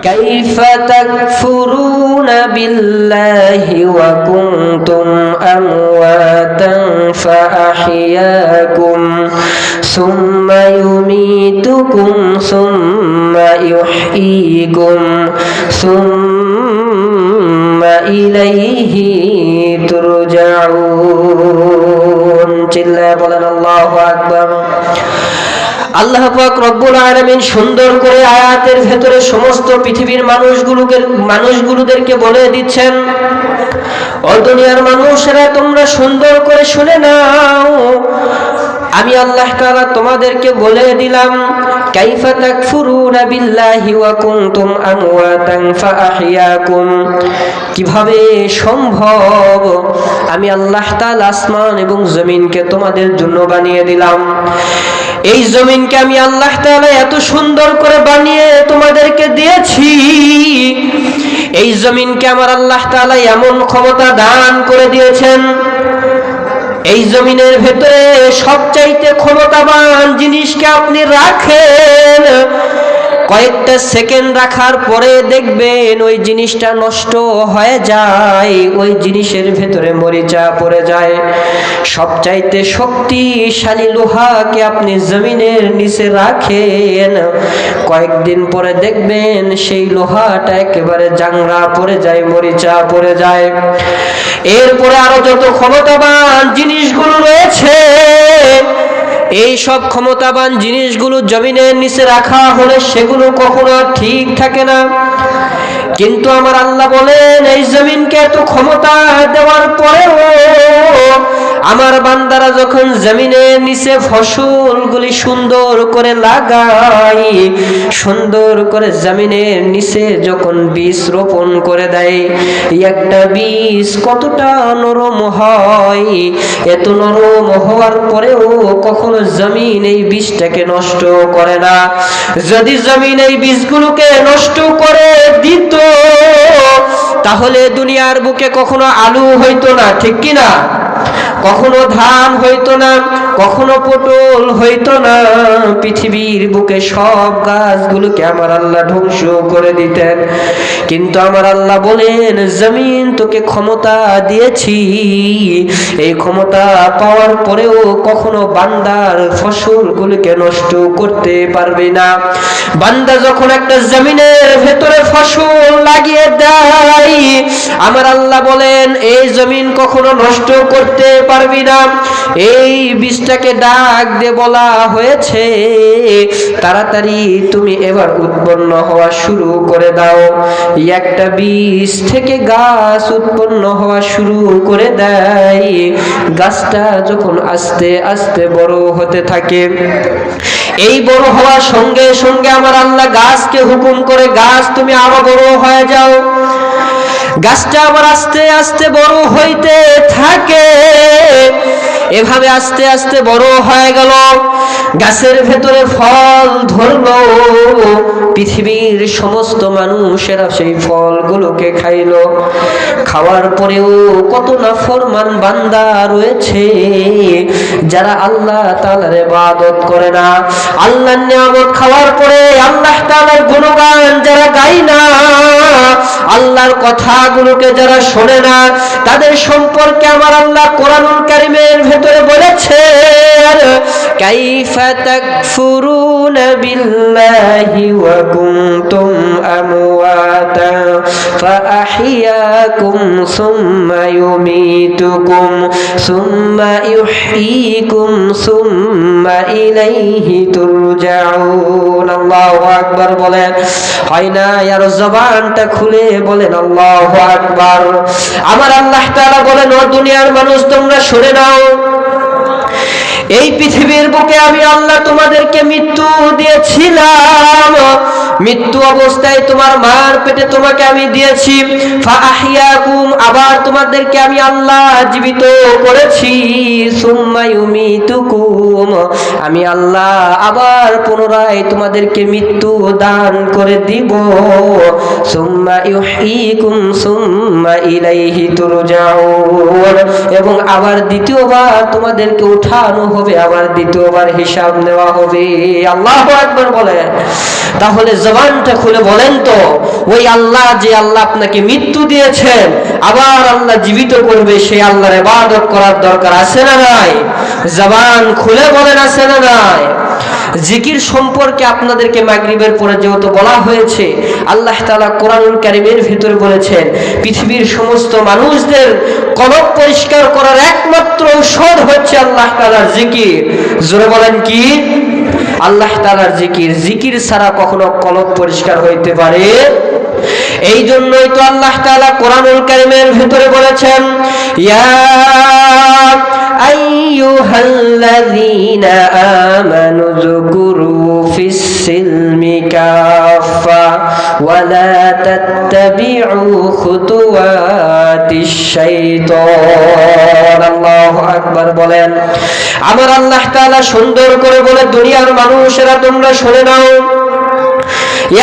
كيف تكفرون بالله وكنتم أمواتا فأحياكم ثم يميتكم ثم يحييكم ثم إليه ترجعون চিল্লায়ে বলেন আল্লাহু আকবার। আল্লাহ পাক রব্বুল আলামিন সুন্দর করে আয়াতের ভেতরে সমস্ত পৃথিবীর মানুষগুলোদেরকে বলে দিচ্ছেন, ও দুনিয়ার মানুষেরা তোমরা সুন্দর করে শুনে নাও, আমি আল্লাহ তাআলা তোমাদেরকে বলে দিলাম কাইফা তাকফুরুনা বিল্লাহি ওয়া কুনতুম আমওয়াতান ফাআহইয়াকুম, কিভাবে সম্ভব আমি আল্লাহ তাআলা আসমান এবং জমিনকে তোমাদের জন্য বানিয়ে দিলাম, এই জমিনকে আমি আল্লাহ তাআলা এত সুন্দর করে বানিয়ে তোমাদেরকে দিয়েছি, এই জমিনকে আমার আল্লাহ তাআলা এমন ক্ষমতা দান করে দিয়েছেন, এই জমিনের ভেতরে সবচাইতে ক্ষমতাবান জিনিসকে আপনি রাখেন, কয়েকটা সেকেন্ড রাখার পরে দেখবেন ওই জিনিসটা নষ্ট হয়ে যায়, ওই জিনিসের ভেতরে মরিচা পড়ে যায়। সবচাইতে শক্তিশালী লোহাকে আপনি জমিনের নিচে রাখেন, কয়েকদিন পরে দেখবেন সেই লোহাটা একেবারে জাংরা পড়ে যায়, মরিচা পড়ে যায়। এরপরে আরো যত ক্ষমতাবান জিনিসগুলো রয়েছে, এই সব ক্ষমতাবান জিনিসগুলো জমিনের নিচে রাখা হলে সেগুলো কখনো ঠিক থাকে না। কিন্তু আমার আল্লাহ বলেন এই জমিনকে এত ক্ষমতা দেওয়ার পরেও আমার বান্দারা যখন জমিনের নিচে ফসলগুলি সুন্দর করে লাগায়, সুন্দর করে জমিনের নিচে যখন বীজ রোপণ করে দেয়, একটা বীজ কতটা নরম হয়, এত নরম হওয়ার পরেও কখনো জমিন এই বীজটাকে নষ্ট করে না। যদি জমিন এই বীজগুলোকে নষ্ট করে দিত তাহলে দুনিয়ার বুকে কখনো আলু হইতো না, ঠিক কিনা? কখনো ধান হইতো না, কখনো পটল হইতো না, পৃথিবীর বুকে সব গাছগুলোকে আমার আল্লাহ ধ্বংস করে দিতেন। কিন্তু আমার আল্লাহ বলেন জমিন তোকে ক্ষমতা দিয়েছি, এই ক্ষমতা পাওয়ার পরেও কখনো বান্দার ফসলগুলোকে নষ্ট করতে পারবে না। বান্দা যখন একটা জমিনের ভেতরে ফসল লাগিয়ে দেয়, আমার আল্লাহ বলেন এই জমিন কখনো নষ্ট করতে পারবি না। এই বীজটাকে ডাক দিয়ে বলা হয়েছে তাড়াতাড়ি তুমি এবার উৎপন্ন হওয়া শুরু করে দাও। একটা বীজ থেকে গাছ উৎপন্ন হওয়া শুরু করে দেয়, গাছটা যখন আস্তে আস্তে বড় হতে থাকে, এই বড় হওয়ার সঙ্গে সঙ্গে আমার আল্লাহ গাছকে হুকুম করে গাছ তুমি আরো বড় হয়ে যাও। গাছটা আবার আস্তে আস্তে বড় হইতে থাকে, এভাবে আস্তে আস্তে বড় হয়ে গেল, গাছের ভেতরে ফল ধরলো, পৃথিবীর সমস্ত মানুষেরা সেই ফলগুলোকে খাইলো। খাওয়ার পরেও কত নাফরমান বান্দা রয়েছে যারা আল্লাহ তাআলার ইবাদত করে না, আল্লাহর নিয়ামত খাওয়ার পরে আল্লাহ তাআলার গুণগান যারা গায় না, আল্লাহর কথাগুলোকে যারা শোনে না, তাদের সম্পর্কে আমার আল্লাহ কোরআনুল কারীমের ভেতরে বলেছেন কাইফা তাকফুরুনা বিল্লাহি ওয়া কুনতুম আমওয়াতা ফাআহইয়াকুম সুম্মা ইউমীতুকুম সুম্মা ইউহয়ীকুম সুম্মা ইলাইহি তুরজাউন। আল্লাহু আকবার বলেন, হয় না? আর জবানটা খুলে বলেন আল্লাহু আকবার। আমার আল্লাহ তাআলা বলেন ও দুনিয়ার মানুষ তোমরা শুনে নাও, এই পৃথিবীর বুকে আমি আল্লাহ তোমাদেরকে মৃত্যু দিয়েছিলাম, মৃত্যু অবস্থায় তোমার মার পেটে তোমাকে আমি দিয়েছি, ফাআহইয়াকুম আবার তোমাদেরকে আমি আল্লাহ জীবিত করেছি, সুম্মা ইউমীতুকুম আমি আল্লাহ আবার পুনরায় তোমাদেরকে মৃত্যু দান করে দিব, সুম্মা ইউহয়িকুম সুম্মা ইলাইহি তুরজাউন, এবং আবার দ্বিতীয়বার তোমাদেরকে উঠানো হবে, আবার দ্বিতীয়বার হিসাব নেওয়া হবে। আল্লাহু আকবার বলেন। তাহলে জবানটা খুলে বলেন তো, ওই আল্লাহ যে আল্লাহ আপনাকে মৃত্যু দিয়েছেন, আবার আল্লাহ জীবিত করবে, সেই আল্লাহর ইবাদত করার দরকার আছে না নাই? জবান খুলে বলেন আছে না নাই? জিকির সম্পর্কে আপনাদেরকে মাগরিবের পরে যেহেতু বলা হয়েছে, আল্লাহ তাআলা কোরআনুল কারীমের ভিতরে বলেছেন পৃথিবীর সমস্ত মানুষদের কলব পরিষ্কার করার একমাত্র ঔষধ হচ্ছে আল্লাহ তাআলার জিকির। জোরে বলেন কি? আল্লাহ তাআলার জিকির। জিকির ছাড়া কখনো কলব পরিষ্কার হইতে পারে? এই জন্যই তো আল্লাহ তাআলা কোরআনুল কারীমের ভিতরে বলেছেন, ইয়া আইয়ুহাল্লাযীনা আমানু যকুরু ফিস সিলমি কাফা ওয়া লা তাত্তাবিউ খুতুওয়াতিশ শাইতান। আল্লাহু আকবার বলেন। আমার আল্লাহ তাআলা সুন্দর করে বলে, দুনিয়ার মানুষেরা তোমরা শুনে নাও,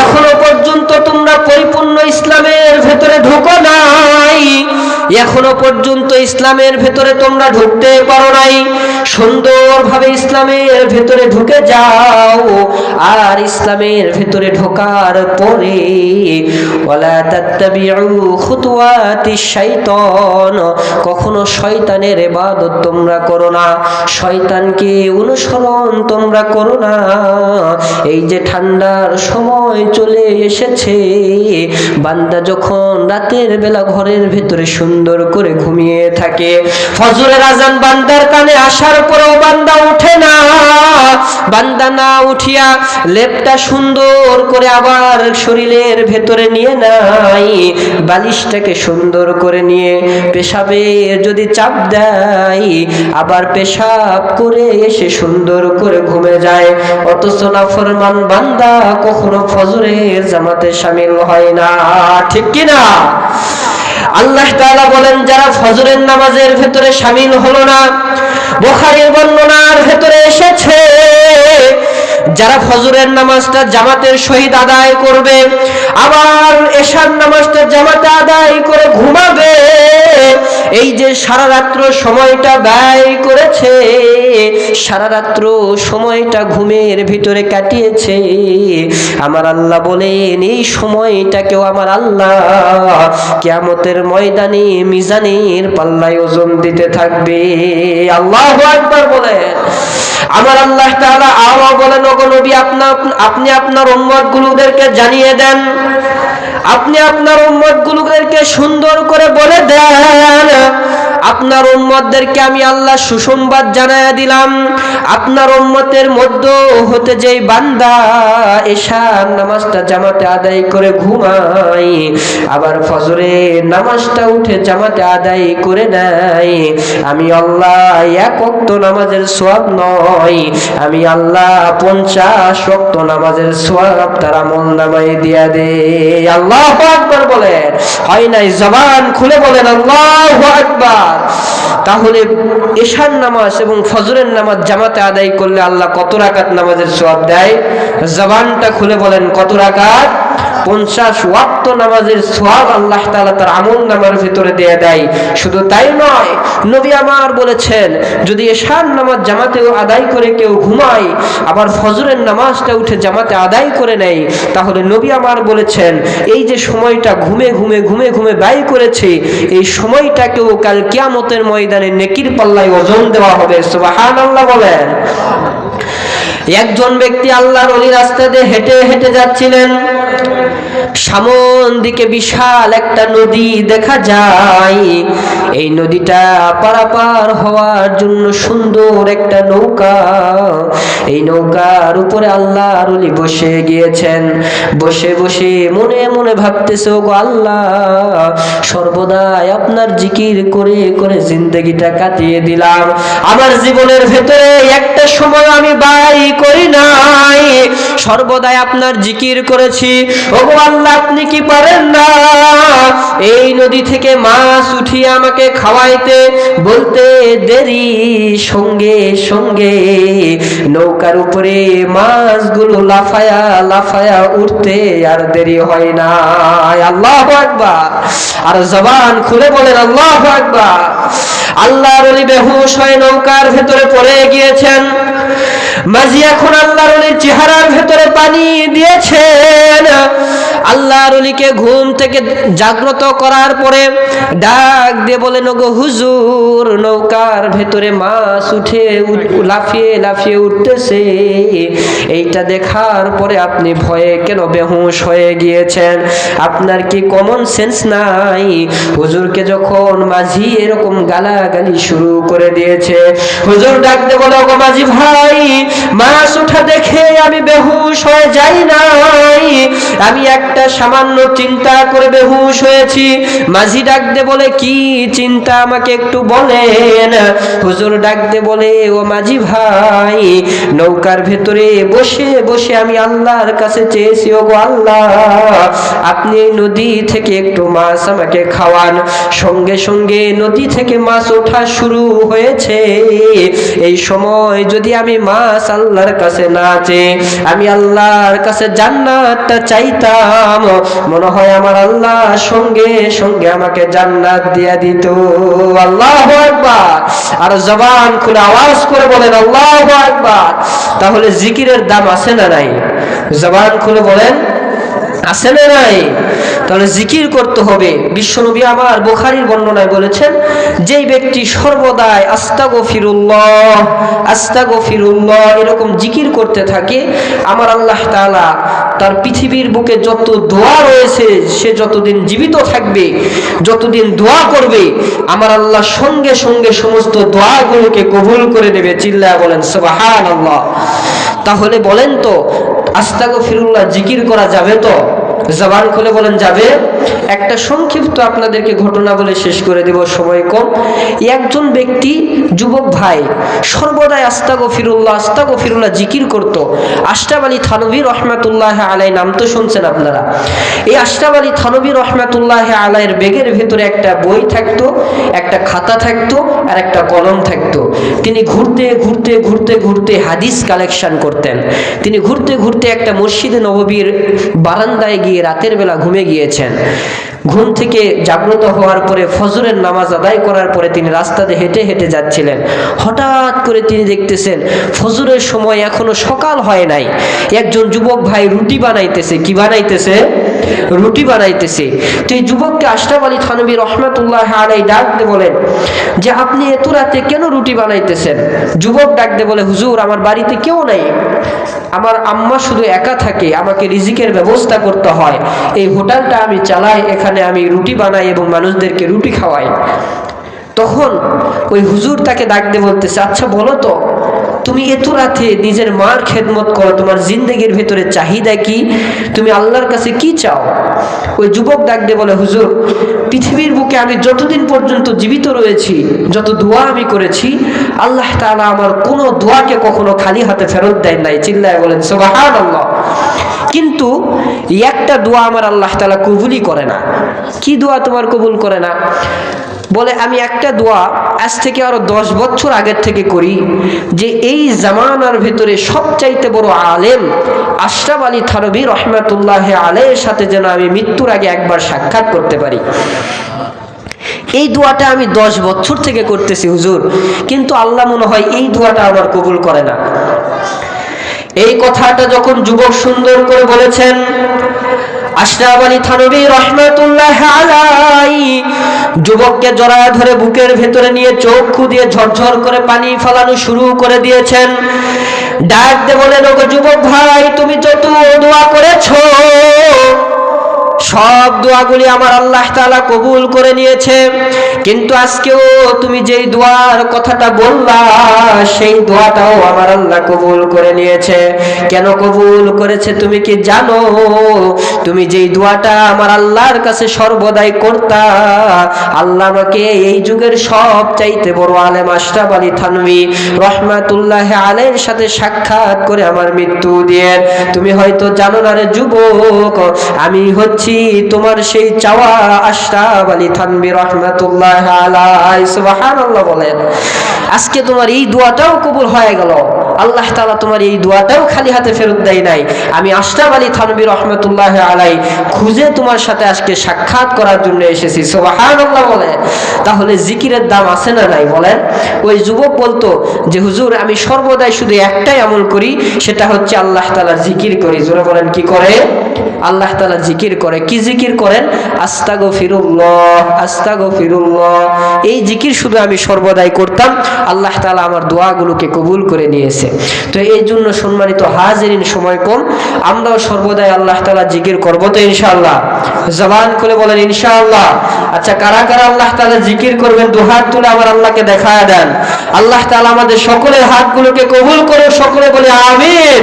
এখনো পর্যন্ত তোমরা পরিপূর্ণ ইসলামের ভেতরে ঢুকো নাই, এখনো পর্যন্ত ইসলামের ভেতরে তোমরা ঢুকতে পারো নাই। সুন্দরভাবে ইসলামের ভেতরে ঢুকে যাও, আর ইসলামের ভেতরে ঢোকার পরে ওয়ালা তাত্তাবিউ খুতুওয়াতিশ শাইতান, কখনো শয়তানের ইবাদত তোমরা করো না, শয়তানকে অনুসরণ তোমরা করো না। এই যে ঠান্ডার সময় চলে এসেছে, বান্দা যখন রাতের বেলা ঘরের ভেতরে সুন্দর করে ঘুমিয়ে থাকে, ফজরের আজান বান্দার কানে আসার পরেও বান্দা ওঠে না, বান্দা না উঠিয়া লেপটা সুন্দর করে আবার শরীরের ভেতরে নিয়ে নাই, বালিশটাকে সুন্দর করে নিয়ে পেশাবে যদি চাপ দেয়, আবার পেশাব করে এসে সুন্দর করে ঘুমে যায়। অথচ নাফরমান বান্দা কখনো ফজরের জামাতে শামিল হয় না, ঠিক কি না? আল্লাহ তাআলা বলেন, যারা ফজরের নামাজের ভেতরে শামিল হলো না, বুখারীর বর্ণনার ভেতরে এসেছে, যারা ফজরের নামাজটা জামাতের সহিত আদায় করবে, আবার এশার নামাজটা জামাতে আদায় করে ঘুমাবে, এই যে সারা রাত্র সময়টা ব্যয় করেছে, সারা রাত্র সময়টা ঘুমের ভিতরে কাটিয়েছে, আমার আল্লাহ বলেন এই সময়টাকেও আমার আল্লাহ কিয়ামতের ময়দানে মিজানের পাল্লায় ওজন দিতে থাকবে। আল্লাহু আকবার বলেন। আমার আল্লাহ তাআলা আরো বলেন, ওগো নবী, আপনি আপনার উম্মতগুলোদেরকে জানিয়ে দেন, আপনি আপনার উম্মতগুলোদেরকে সুন্দর করে বলে দেন, আপনার উম্মতদেরকে আমি আল্লাহ সুসংবাদ জানায়া দিলাম, আপনার উম্মতের মধ্য হতে যেই বান্দা এশার নামাজটা জামাতে আদায় করে ঘুমায়, আবার ফজরের নামাজটা উঠে জামাতে আদায় করে নেয়, আমি আল্লাহ এক ওয়াক্ত নামাজের সওয়াব নয়, আমি আল্লাহ 50 ওয়াক্ত নামাজের সওয়াব তার আমলনামায় দিয়া দেই। আল্লাহু আকবার বলেন। হয় নাই? জবান খুলে বলেন আল্লাহু আকবার। তাহলে এশার নামাজ এবং ফজরের নামাজ জামাতে আদায় করলে আল্লাহ কত রাকাত নামাজের সওয়াব দেয়? জবানটা খুলে বলেন কত রাকাত? 50 ওয়াক্ত নামাজের সওয়াব আল্লাহ তাআলা তার আমলনামার ভিতরে দিয়ে দেয়। শুধু তাই নয়, নবী আমার বলেছেন, যদি এশার নামাজ জামাতে আদায় করে কেউ ঘুমায়, আবার ফজরের নামাজটা উঠে জামাতে আদায় করে নেয়, তাহলে নবী আমার বলেছেন এই যে সময়টা ঘুমে ঘুমে ঘুমে ঘুমে ব্যয় করেছে, এই সময়টাকেও কাল কিয়ামতের ময়দানে নেকির পাল্লায় ওজন দেওয়া হবে। সুবহানাল্লাহ বলেন। একজন ব্যক্তি আল্লাহর ওলি রাস্তা দিয়ে হেঁটে হেঁটে যাচ্ছিলেন, সামন দিকে বিশাল একটা নদী দেখা যায়, এই নদীটা পারাপার হওয়ার জন্য সুন্দর একটা নৌকা, এই নৌকার উপরে আল্লাহর ওলি বসে গিয়েছেন। বসে বসে মনে মনে ভাবতেছে, ওগো আল্লাহ, সর্বদাই আপনার জিকির করে করে জিন্দগিটা কাটিয়ে দিলাম, আমার জীবনের ভেতরে একটা সময় আমি ব্যয় করি নাই, সর্বদাই আপনার জিকির করেছি, ওগো আল্লাহ আল্লাহ আপনি কি পারেন না এই নদী থেকে মাছ উঠিয়ে আমাকে খাওয়াইতে? বলতে দেরি সঙ্গে সঙ্গে নৌকার উপরে মাছগুলো লাফায়া লাফায়া উঠতে আর দেরি হয় না। আল্লাহু আকবার। আর জবান খুলে বলেন আল্লাহু আকবার। আল্লাহর ওলি বেহুশ হয়ে নৌকার ভেতরে পড়ে গিয়েছেন। মাঝি এখন আল্লাহর ওলির চেহারার ভেতরে পানি দিয়েছেন। আল্লাহর ওলিকে ঘুম থেকে জাগ্রত করার পরে ডাক দিয়ে বলেন, ওগো হুজুর, নৌকার ভেতরে মাছ উঠে লাফিয়ে লাফিয়ে উঠতেছে, এইটা দেখার পরে আপনি ভয়ে কেন বেহুশ হয়ে গিয়েছেন? আপনার কি কমন সেন্স নাই? হুজুরকে যখন মাঝি এরকম গালাগালি শুরু করে দিয়েছে, হুজুর ডাক দিয়ে বলে, ওগো মাঝি ভাই, মাছ উঠা দেখে আমি বেহুশ হয়ে যাই নাই, আমি একটা সামান্য চিন্তা করে বেহুশ হয়েছি। মাঝি ডাক দিয়ে বলে, কি চিন্তা আমাকে একটু বলেন। হুজুর ডাক দিয়ে বলে, ও মাঝি ভাই, নৌকার ভেতরে বসে বসে আমি আল্লাহর কাছে চেয়েছি, ওগো আল্লাহ, আপনি এই নদী থেকে একটু মাছ আমাকে খাওয়ান। সঙ্গে সঙ্গে নদী থেকে মাছ ওঠা শুরু হয়েছে। এই সময় যদি আমি মাছ আল্লাহর কাছে না চেয়ে আমি আল্লাহর কাছে জান্নাতটা চাইতাম, মনে হয় আমার আল্লাহ সঙ্গে সঙ্গে আমাকে জান্নাত দিয়া দিত। আল্লাহু আকবার। আর জবান খুলে আওয়াজ করে বলেন আল্লাহু আকবার। তাহলে জিকিরের দাম আছে না নাই? জবান খুলে বলেন আছে না নাই? তাহলে জিকির করতে হবে। বিশ্বনবী আমার বুখারীর বর্ণনায় বলেছেন, যেই ব্যক্তি সর্বদাই আস্তাগফিরুল্লাহ আস্তাগফিরুল্লাহ এরকম জিকির করতে থাকে, আমার আল্লাহ তাআলা তার পৃথিবীর বুকে যত দোয়া রয়েছে, সে যতদিন জীবিত থাকবে, যতদিন দোয়া করবে, আমার আল্লাহ সঙ্গে সঙ্গে সমস্ত দোয়াগুলোকে কবুল করে নেবে। চিল্লায়া বলেন সুবহানাল্লাহ। তাহলে বলেন তো, আস্তাগফিরুল্লাহ জিকির করা যাবে তো? জবান খুলে বলেন যাবে। একটা সংক্ষিপ্ত আপনাদেরকে ঘটনা বলে শেষ করে দেব, সময় কম। একজন ব্যক্তি, যুবক ভাই, সর্বদাই আস্তাগফিরুল্লাহ আস্তাগফিরুল্লাহ জিকির করত। আশরাফ আলী থানভী রহমাতুল্লাহ আলাই, নাম তো শুনছেন আপনারা। এই আশরাফ আলী থানভী রহমাতুল্লাহ আলাইয়ের ব্যাগের ভেতরে একটা বই থাকতো, একটা খাতা থাকতো, আর একটা কলম থাকতো। তিনি ঘুরতে ঘুরতে ঘুরতে ঘুরতে হাদিস কালেকশন করতেন। তিনি ঘুরতে ঘুরতে একটা মসজিদে নববীর বারান্দায় গিয়ে রাতের বেলা ঘুমে গিয়েছেন। ঘুম থেকে জাগ্রত হওয়ার পরে ফজরের নামাজ আদায় করার পরে তিনি রাস্তাতে হেঁটে হেঁটে যাচ্ছিলেন। হঠাৎ করে তিনি দেখতেছেন ফজরের সময় এখনো সকাল হয় নাই, একজন যুবক ভাই রুটি বানাইতেছে। কি বানাইতেছে? রুটি বানাইতেছে। তো এই যুবককে আশরাফ আলী থানভী রহমাতুল্লাহ আলাইহি ডাক দিয়ে বলেন যে, আপনি এত রাতে কেন রুটি বানাইতেছেন? যুবক ডাক দিয়ে বলে, হুজুর, আমার বাড়িতে কেউ নাই, আমার আম্মা শুধু একা থাকে, আমাকে রিজিকের ব্যবস্থা করতে হয়, এই হোটেলটা আমি চালাই, এখানে আমি রুটি বানাই এবং মানুষদেরকে রুটি খাওয়াই। তখন ওই হুজুর তাকে ডাক দিয়ে বলতেছে, আচ্ছা বলো তো, তুমি এত রাতে নিজের মার খেদমত করো, তোমার জিন্দেগির ভেতরে চাহিদা কি? তুমি আল্লাহর কাছে কি চাও? ওই যুবক ডাক দিয়ে বলে, হুজুর, পৃথিবীর বুকে আমি যতদিন পর্যন্ত জীবিত রয়েছি, যত দোয়া আমি করেছি, আল্লাহ তাআলা আমার কোনো দোয়াকে কখনো খালি হাতে ফেরত দেয় নাই। চিল্লায় বলেন সুবহানাল্লাহ। কিন্তু একটা দোয়া আমার আল্লাহ তাআলা কবুলই করে না। কি দোয়া তোমার কবুল করে না? বলে, আমি একটা দোয়া আজ থেকে আরো 10 বছর আগের থেকে করি, যে এই জামানার ভেতরে সবচাইতে বড় আলেম আশরাফ আলী থানভী রহমাতুল্লাহ আলাইহির সাথে যেন আমি মৃত্যুর আগে একবার সাক্ষাৎ করতে পারি। এই দোয়াটা আমি 10 বছর থেকে করতেছি হুজুর, কিন্তু আল্লাহ মনে হয় এই দোয়াটা আমার কবুল করে না। এই কথাটা যখন যুবক সুন্দর করে বলেছেন, আশরাফ আলী থানভী রহমাতুল্লাহ আলাইহি যুবককে জড়ায় ধরে বুকের ভেতরে নিয়ে চক্ষু দিয়ে ঝরঝর করে পানি ফেলানো শুরু করে দিয়েছেন। ডাক দিয়ে বলেন, ওগো যুবক ভাই, তুমি যত দোয়া করেছো সব দোয়াগুলি আমার আল্লাহ তাআলা কবুল করে নিয়েছে। কিন্তু আজকেও তুমি যেই দোয়ার কথাটা বললা সেই দোয়াটাও আমার আল্লাহ কবুল করে নিয়েছে। কেন কবুল করেছে তুমি কি জানো? তুমি যেই দোয়াটা আমার আল্লাহর কাছে সর্বদাই করতা, আল্লাহ আমাকে এই যুগের সব চাইতে বড় আলেম আশরাফ আলী থানভী রহমাতুল্লাহ আলাইহির সাথে সাক্ষাৎ করে আমার মৃত্যু দিয়ে। তুমি হয়তো জানো না রে যুবক, আমি হচ্ছি তোমার সেই চাওয়া আশরাফ আলী থানভী রহমাতুল্লাহ আলাইহি। সুবহানাল্লাহ বলেন। আজকে তোমার এই দোয়াটাও কবুল হয়ে গেল। আল্লাহ তাআলা তোমার এই দোয়াটাও খালি হাতে ফেরত দেয় নাই। আমি আশরাফ আলী থানভী রহমাতুল্লাহ আলাইহি খুঁজে তোমার সাথে আজকে সাক্ষাৎ করার জন্য এসেছি। সুবহানাল্লাহ বলেন। তাহলে জিকিরের দাম আছে না নাই বলেন? ওই যুবক বলতো যে হুজুর আমি সর্বদাই শুধু একটাই আমল করি, সেটা হচ্ছে আল্লাহ তাআলার জিকির করি। জোরে বলেন কি করে? আল্লাহ তাআলা জিকির করে। কি জিকির করেন? আস্তাগফিরুল্লাহ আস্তাগফিরুল্লাহ। এই জিকির শুধু আমি সর্বদাই করতাম। আল্লাহ তাআলা আমার দোয়াগুলোকে কবুল করে নিয়েছে। তো এই জন্য সম্মানিত হাজিরিন, সময় কম, আমরাও সর্বদাই আল্লাহ তাআলা জিকির করব তো ইনশাআল্লাহ। জবান খুলে বলেন ইনশাআল্লাহ। আচ্ছা, কারা কারা আল্লাহ তাআলা জিকির করবেন দুহাত তুলে আমার আল্লাহকে দেখায় দেন। আল্লাহ তাআলা আমাদের সকলের হাতগুলোকে কবুল করে। সকলে বলে আমিন।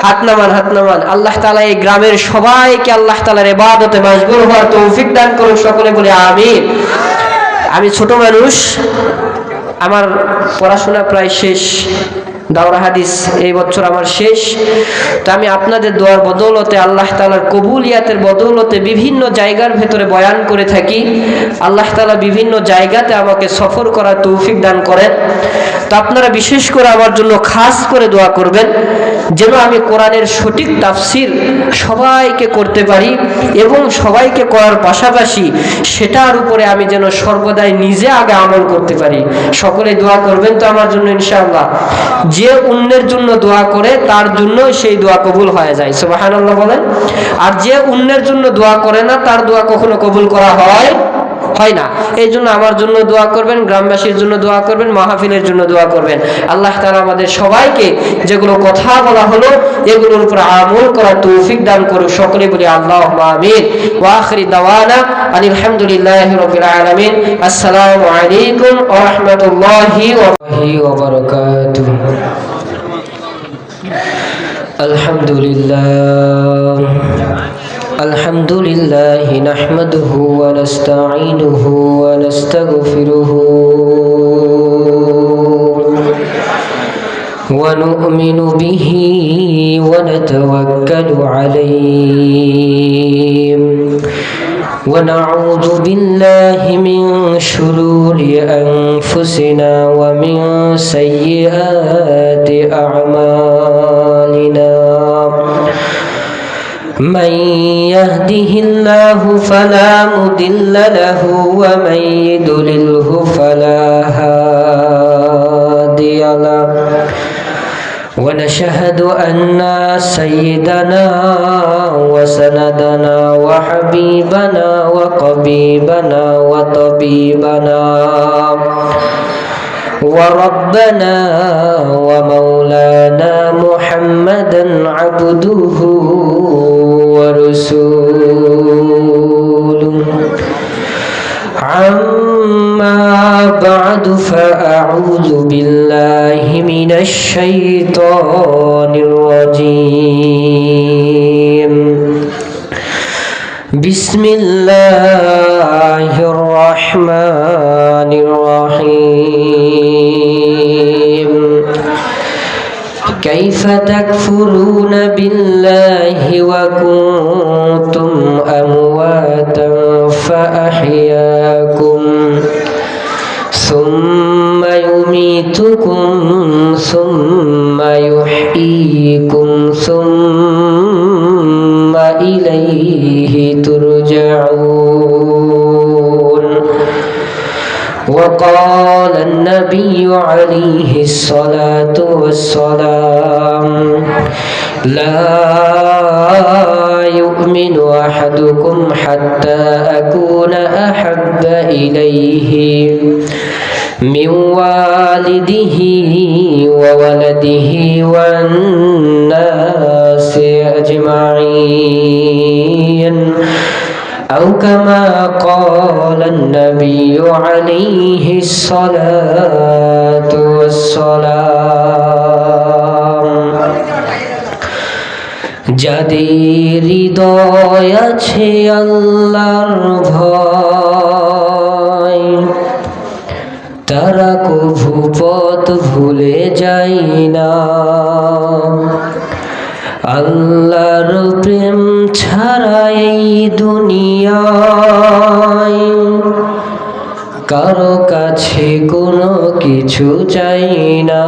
হাত নামান, হাত নামান। আল্লাহ তাআলা এই গ্রামের সবাইকে আল্লাহ তাআলার ইবাদতে মাশগুল হওয়ার তৌফিক দান করুন। সকলে বলে আমিন। আমি ছোট মানুষ, আমার পড়াশোনা প্রায় শেষ, দাওরা হাদিস এই বছর আমার শেষ। তো আমি আপনাদের দোয়ার বদৌলতে, আল্লাহ তাআলার কবুলিয়াতের বদৌলতে বিভিন্ন জায়গার ভেতরে বয়ান করে থাকি। আল্লাহ তাআলা বিভিন্ন জায়গাতে আমাকে সফর করার তৌফিক দান করেন। তো আপনারা বিশেষ করে আমার জন্য খাস করে দোয়া করবেন যেন আমি কোরআনের সঠিক তাফসির সবাইকে করতে পারি এবং সবাইকে করার পাশাপাশি সেটার উপরে আমি যেন সর্বদাই নিজে আগে আমল করতে পারি। সকলে দোয়া করবেন তো আমার জন্য ইনশাআল্লাহ। যে অন্যের জন্য দোয়া করে তার জন্য সেই দোয়া কবুল হয়ে যায়। সুবহানাল্লাহ বলেন। আর যে অন্যের জন্য দোয়া করে না তার দোয়া কখনো কবুল করা হয় না। এই জন্য আমার জন্য দোয়া করবেন, গ্রামবাসীর জন্য দোয়া করবেন, মাহফিলের জন্য দোয়া করবেন। আল্লাহ তাআলা আমাদের সবাইকে যেগুলো কথা বলা হলো এগুলোর উপর আমল করার তৌফিক দান করুন। সকলে বলি আল্লাহুম্মা আমিন। ওয়া আখিরি দাওয়ানা আনিল হামদুলিল্লাহি রাব্বিল আলামিন। আসসালামু আলাইকুম ওয়া রাহমাতুল্লাহি ওয়া বারাকাতুহু। আলহামদুলিল্লাহ আলহামদুলিল্লাহি নাহমাদুহু ওয়া নাস্তাঈনুহু ওয়া নাস্তাগফিরুহু ওয়া নু'মিনু বিহি ওয়া নাতাওয়াক্কালু আলাইহি ওয়া নাউযু বিল্লাহি মিন শুরুরি আনফুসিনা ওয়া মিন সাইয়্যাতি আ'মালিনা। من يهده الله فلا مضل له ومن يضلله فلا هادي له ونشهد أن سيدنا وسندنا وحبيبنا وقبيبنا وطبيبنا وربنا ومولانا محمدا عبده ورسوله. عما بعد فأعوذ بالله من الشيطان الرجيم. بسم الله الرحمن الرحيم. كيف تكفرون بالله وكنتم أمواتا فأحياكم ثم يميتكم ثم يحييكم ثم إليه ترجعون. وقال النبي عليه الصلاة والسلام: لا يؤمن أحدكم حتى أكون أحب إليه من والده وولده والناس أجمعين أو كما قال النبي عليه الصلاة والسلام যাদের হৃদয় আছে আল্লাহর ভয় তারা কভু পথ ভুলে যায় না। আল্লাহর প্রেম ছাড়া এই দুনিয়ায় কারো কাছে কোনো কিছু চাই না।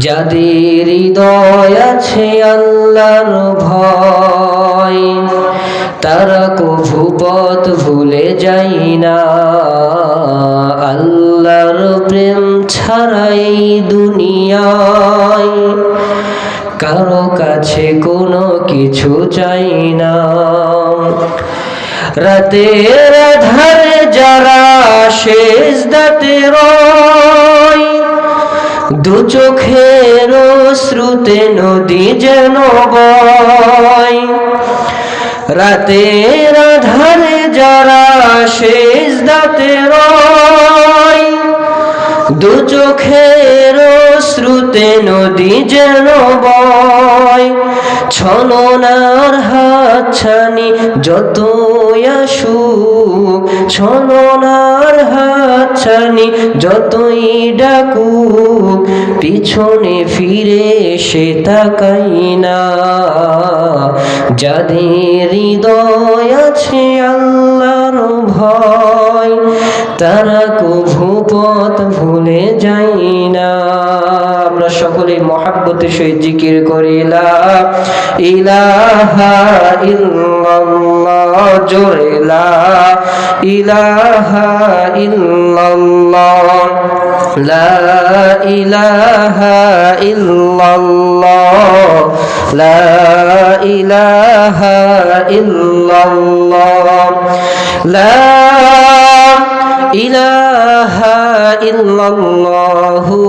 যাদের হৃদয় আছে আল্লাহর ভয় তারা কভু পথ ভুলে যায় না। আল্লাহর প্রেম ছাড়া এই দুনিয়ায় কারো কাছে কোনো কিছু চাই না। রাতের আধারে যারা সেজদাতে রয় দু চোখের অশ্রুতে নদী যেন বয়। রাতের আধারে যারা সেজদাতে রয় দু চোখের অশ্রুতে নদী যেন বয়। ছলনার হাতছানি যতই আসুক, ছলনার হাতছানি যতই ডাকুক, পিছনে ফিরে সে তাকাই না। যাদের হৃদয় আছে আল্লাহর ভয় তারা কভু পথ ভুলে যায় না। আমরা সকলে মহাব্বতের সহিত জিকির করি লা ইলাহা ইল্লাল্লাহ, জোরে লা ইলাহা ইল্লাল্লাহ, লা ইলাহা ইল্লাল্লাহ, লা ইলাহা ইল্লাল্লাহ, লা ইলাহা ইল্লাল্লাহু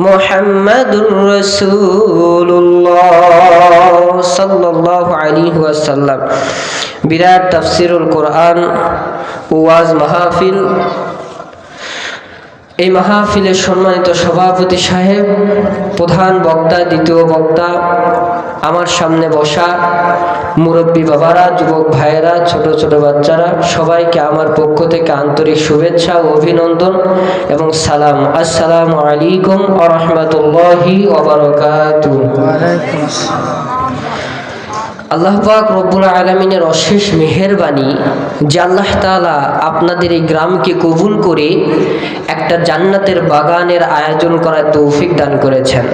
মুহাম্মাদুর রাসূলুল্লাহ সাল্লাল্লাহু আলাইহি ওয়াসাল্লাম। বিরাট তাফসীরুল কোরআন ওয়াজ মাহফিল। এই মাহফিলের সম্মানিত সভাপতি সাহেব, প্রধান বক্তা, দ্বিতীয় বক্তা, আমার সামনে বসা মুরব্বী বাবারা, যুবক ভাইয়েরা, ছোট ছোট বাচ্চারা, সবাইকে আমার পক্ষ থেকে আন্তরিক শুভেচ্ছা ও অভিনন্দন এবং সালাম। আসসালামু আলাইকুম ওয়া রাহমাতুল্লাহি ওয়া বারাকাতুহু। আল্লাহ পাক রব্বুল আলামিনের অশেষ মেহেরবানি যে আল্লাহ তাআলা আপনাদের এই গ্রামকে কবুল করে একটা জান্নাতের বাগানের আয়োজন করার তৌফিক দান করেছেন।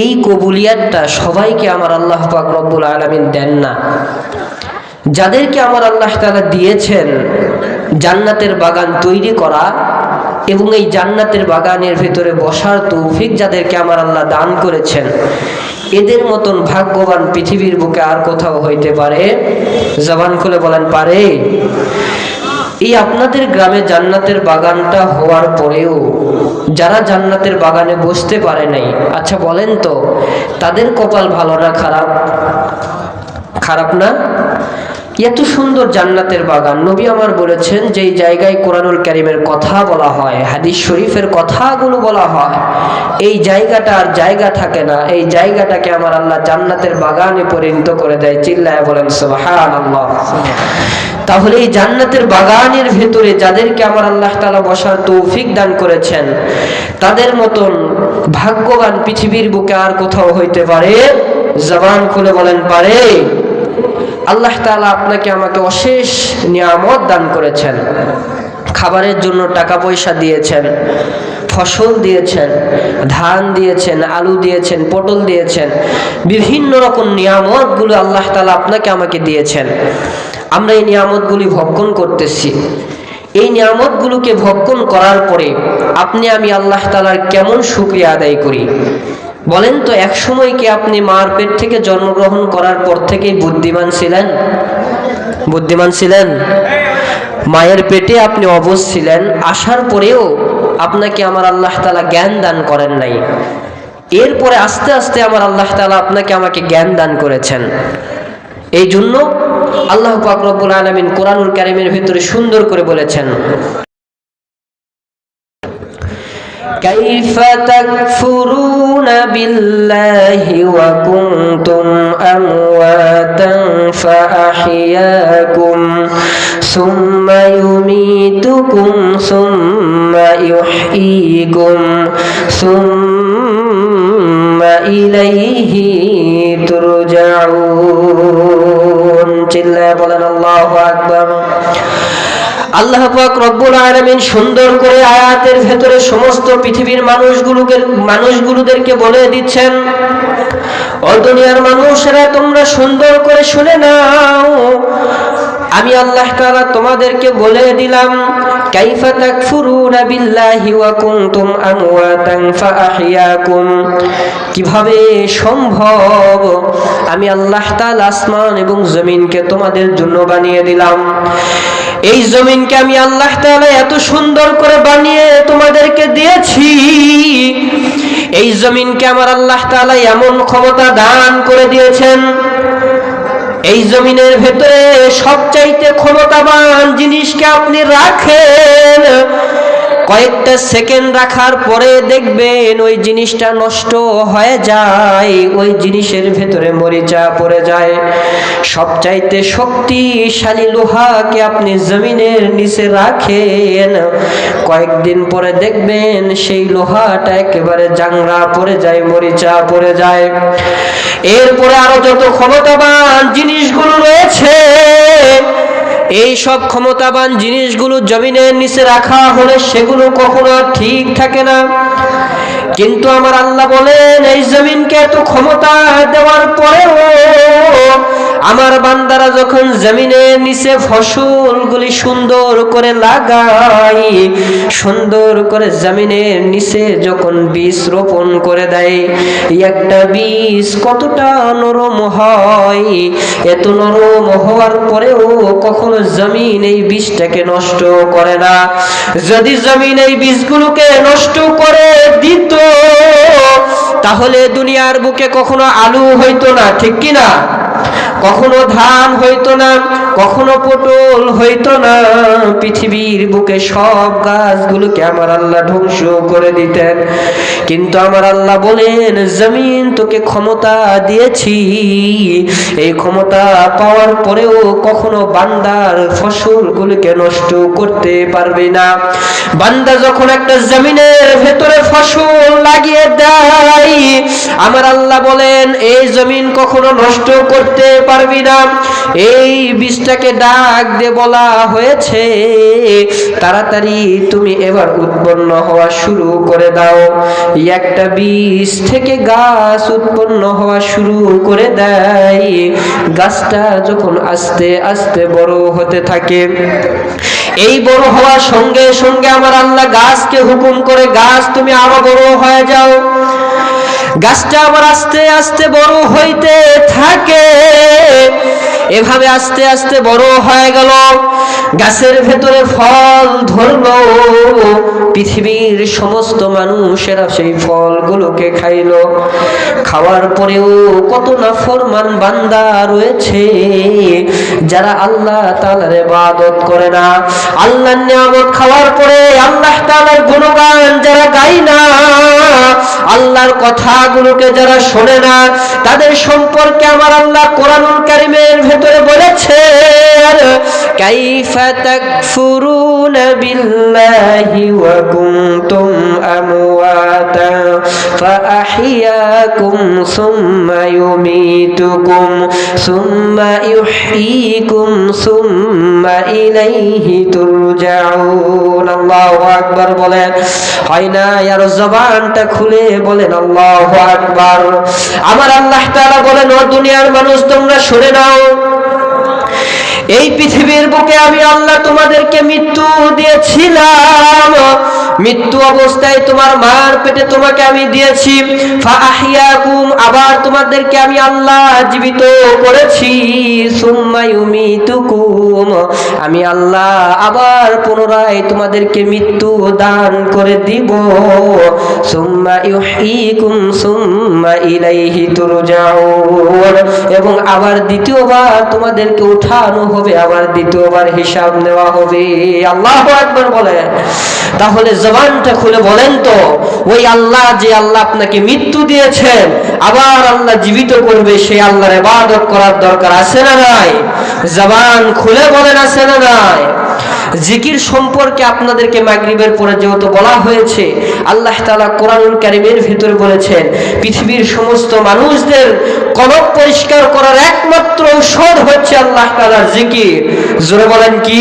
এই কবুলিয়াতটা সবাইকে আমার আল্লাহ পাক রব্বুল আলামিন দেন না। যাদেরকে আমার আল্লাহ তাআলা দিয়েছেন জান্নাতের বাগান তৈরি করা এবং এই জান্নাতের বাগানের ভেতরে বসার তৌফিক যাদেরকে আমার আল্লাহ দান করেছেন, এদের মতন ভাগ্যবান পৃথিবীর বুকে আর কোথাও হইতে পারে? জবান খুলে বলেন, পারে? এই আপনাদের গ্রামে জান্নাতের বাগানটা হওয়ার পরেও যারা জান্নাতের বাগানে বসতে পারে নাই, আচ্ছা বলেন তো তাদের কপাল ভালো না খারাপ? খারাপ না? এত সুন্দর জান্নাতের বাগান, নবী আমার বলেছেন যে এই জায়গায় কোরআনুল কারীমের কথা বলা হয়, হাদিস শরীফের কথাগুলো বলা হয়, এই জায়গাটা আর জায়গা থাকে না, এই জায়গাটাকে আমার আল্লাহ জান্নাতের বাগানে পরিণত করে দেয়। চিল্লায় বলেন সুবহানাল্লাহ। তাহলে এই জান্নাতের বাগানের ভেতরে যাদেরকে আমার আল্লাহ তাআলা বসার তৌফিক দান করেছেন, তাদের মতন ভাগ্যবান পৃথিবীর বুকে আর কোথাও হইতে পারে? জবান খুলে বলেন, পারে? আল্লাহ তাআলা আপনাকে আমাকে অশেষ নিয়ামত দান করেছেন। খাবারের জন্য টাকা পয়সা দিয়েছেন, ফসল দিয়েছেন, ধান দিয়েছেন, আলু দিয়েছেন, পটল দিয়েছেন, বিভিন্ন রকম নিয়ামতগুলো আল্লাহ তাআলা আপনাকে আমাকে দিয়েছেন। আমরা এই নিয়ামতগুলি ভক্ষণ করতেছি। এই নিয়ামতগুলোকে ভক্ষণ করার পরে আপনি আমি আল্লাহ তাআলার কেমন শুকরিয়া আদায় করি বলেন তো? এক সময় কি আপনি মার পেট থেকে জন্মগ্রহণ করার পর থেকেই বুদ্ধিমান ছিলেন? বুদ্ধিমান ছিলেন? মায়ের পেটে আপনি অবশ ছিলেন, আসার পরেও আপনাকে আমার আল্লাহ তাআলা জ্ঞান দান করেন নাই। এরপরে আস্তে আস্তে আমার আল্লাহ তাআলা আপনাকে আমাকে জ্ঞান দান করেছেন। এই জন্য আল্লাহ পাক রব্বুল আলামিন কোরআনুল কারীমের ভিতরে সুন্দর করে বলেছেন, كيف تكفرون بالله وكنتم أمواتا فأحياكم ثم يميتكم ثم يحييكم ثم إليه ترجعون চিল্লায়ে বলেন আল্লাহু আকবার। আল্লাহ পাক রব্বুল আলামিন সুন্দর করে আয়াতের ভেতরে সমস্ত পৃথিবীর মানুষগুলোদেরকে বলে দিচ্ছেন, ও দুনিয়ার মানুষেরা তোমরা সুন্দর করে শুনে নাও, আমি আল্লাহ তাআলা তোমাদেরকে বলে দিলাম, কাইফা তাকফুরুনা বিল্লাহি ওয়া কুনতুম আমওয়াতান ফাআহইয়াকুম, কিভাবে সম্ভব আমি আল্লাহ তাআলা আসমান এবং জমিনকে তোমাদের জন্য বানিয়ে দিলাম, এই জমিনকে আমি আল্লাহ তাআলা এত সুন্দর করে বানিয়ে তোমাদেরকে দিয়েছি, এই জমিনকে আমার আল্লাহ তাআলা এমন ক্ষমতা দান করে দিয়েছেন, এই জমিনের ভেতরে সবচাইতে ক্ষমতাবান জিনিসকে আপনি রাখেন, কয়েকটা সেকেন্ড রাখার পরে দেখবেন ওই জিনিসটা নষ্ট হয়ে যায়, ওই জিনিসের ভেতরে মরিচা পড়ে যায়। সবচাইতে শক্তিশালী লোহাকে আপনি জমিনের নিচে রাখেন, কয়েকদিন পরে দেখবেন সেই লোহাটা একেবারে জাংরা পড়ে যায়, মরিচা পড়ে যায়। এরপরে আরো যত ক্ষমতাবান জিনিসগুলো রয়েছে, এই সব ক্ষমতাবান জিনিসগুলো জমিনের নিচে রাখা হলে সেগুলো কখনো ঠিক থাকে না, কিন্তু আমার আল্লাহ বলেন এই জমিনকে এত ক্ষমতা দেওয়ার পরেও আমার বান্দারা যখন জমিনের নিচে ফসলগুলি সুন্দর করে লাগায়, সুন্দর করে জমিনের নিচে যখন বীজ রোপণ করে দেয়, একটা বীজ কতটা নরম হয়, এত নরম হওয়ার পরেও কখনো জমিন এই বীজটাকে নষ্ট করে না। যদি জমিন এই বীজগুলোকে নষ্ট করে দিত তাহলে দুনিয়ার বুকে কখনো আলু হইতো না, ঠিক কিনা? কখনো ধান হইতো না, কখনো পটল হইতো না, পৃথিবীর বুকে সব গাছগুলোকে আমার আল্লাহ ধ্বংস করে দিতেন। কিন্তু আমার আল্লাহ বলেন, জমিন তোকে ক্ষমতা দিয়েছি, এই ক্ষমতা পাওয়ার পরেও কখনো বান্দার ফসলগুলোকে নষ্ট করতে পারবে না। বান্দা যখন একটা জমিনের ভেতরে ফসল লাগিয়ে দেয়, আমার আল্লাহ বলেন এই জমিন কখনো নষ্ট করতে পারবি না। এই বীজটাকে ডাক দিয়ে বলা হয়েছে, তাড়াতাড়ি তুমি এবার উৎপন্ন হওয়া শুরু করে দাও। একটা বীজ থেকে গাছ উৎপন্ন হওয়া শুরু করে দেয়। গাছটা যখন আস্তে আস্তে বড় হতে থাকে, এই বড় হওয়ার সঙ্গে সঙ্গে আমার আল্লাহ গাছকে হুকুম করে, গাছ তুমি আরো বড় হয়ে যাও। গাছটা আবার আস্তে আস্তে বড় হইতে থাকে, এভাবে আস্তে আস্তে বড় হয়ে গেল। গাছের ভেতরে ফল ধরলো, পৃথিবীর সমস্ত মানুষেরা সেই ফলগুলোকে খাইলো। খাওয়ার পরেও কত নাফরমান বান্দা রয়েছে যারা আল্লাহ তাআলার ইবাদত করে না। আল্লাহর নিয়ামত খাওয়ার পরে আল্লাহ তাআলার গুণগান যারা গায় না, আল্লাহর কথাগুলোকে যারা শোনে না, তাদের সম্পর্কে আমার আল্লাহ কোরআনুল কারীমের ভেতরে বলেছেন, কাইফা তাকফুরুনা বিল্লাহি ওয়া কুনতুম আমওয়াতা ফাআহইয়াকুম সুম্মা ইউমীতুকুম সুম্মা ইউহয়ীকুম সুম্মা ইলাইহি তুরজাউন। আল্লাহু আকবার বলেন, হয় না? আর জবানটা খুলে বলেন আল্লাহু আকবার। আমার আল্লাহ তাআলা বলেন, ও দুনিয়ার মানুষ তোমরা শুনে নাও, এই পৃথিবীর বুকে আমি আল্লাহ তোমাদেরকে মৃত্যু দিয়েছিলাম, মৃত্যু অবস্থায় তোমার মার পেটে তোমাকে আমি দিয়েছি, ফাআহইয়াকুম, আবার তোমাদেরকে আমি আল্লাহ জীবিত করেছি, সুম্মা ইউমিতুকুম, আমি আল্লাহ আবার পুনরায় তোমাদেরকে মৃত্যু দান করে দিব, সুম্মা ইউহয়িকুম সুম্মা ইলাইহি তুরজাউন, এবং আবার দ্বিতীয়বার তোমাদেরকে উঠানো হবে, আবার দ্বিতীয়বার হিসাব নেওয়া হবে। আল্লাহু আকবার বলেন। তাহলে জবানটা খুলে বলেন তো, ওই আল্লাহ যে আল্লাহ আপনাকে মৃত্যু দিয়েছেন আবার আল্লাহ জীবিত করবে, সেই আল্লাহর ইবাদত করার দরকার আছে না নাই? জবান খুলে বলেন আছে না নাই? জিকির সম্পর্কে আপনাদেরকে মাগরিবের পরে যেহেতু বলা হয়েছে, আল্লাহ তাআলা কোরআনুল কারীমের ভিতরে বলেছেন পৃথিবীর সমস্ত মানুষদের কলব পরিষ্কার করার একমাত্র ঔষধ হচ্ছে আল্লাহ তাআলার জিকির। জোরে বলেন কি?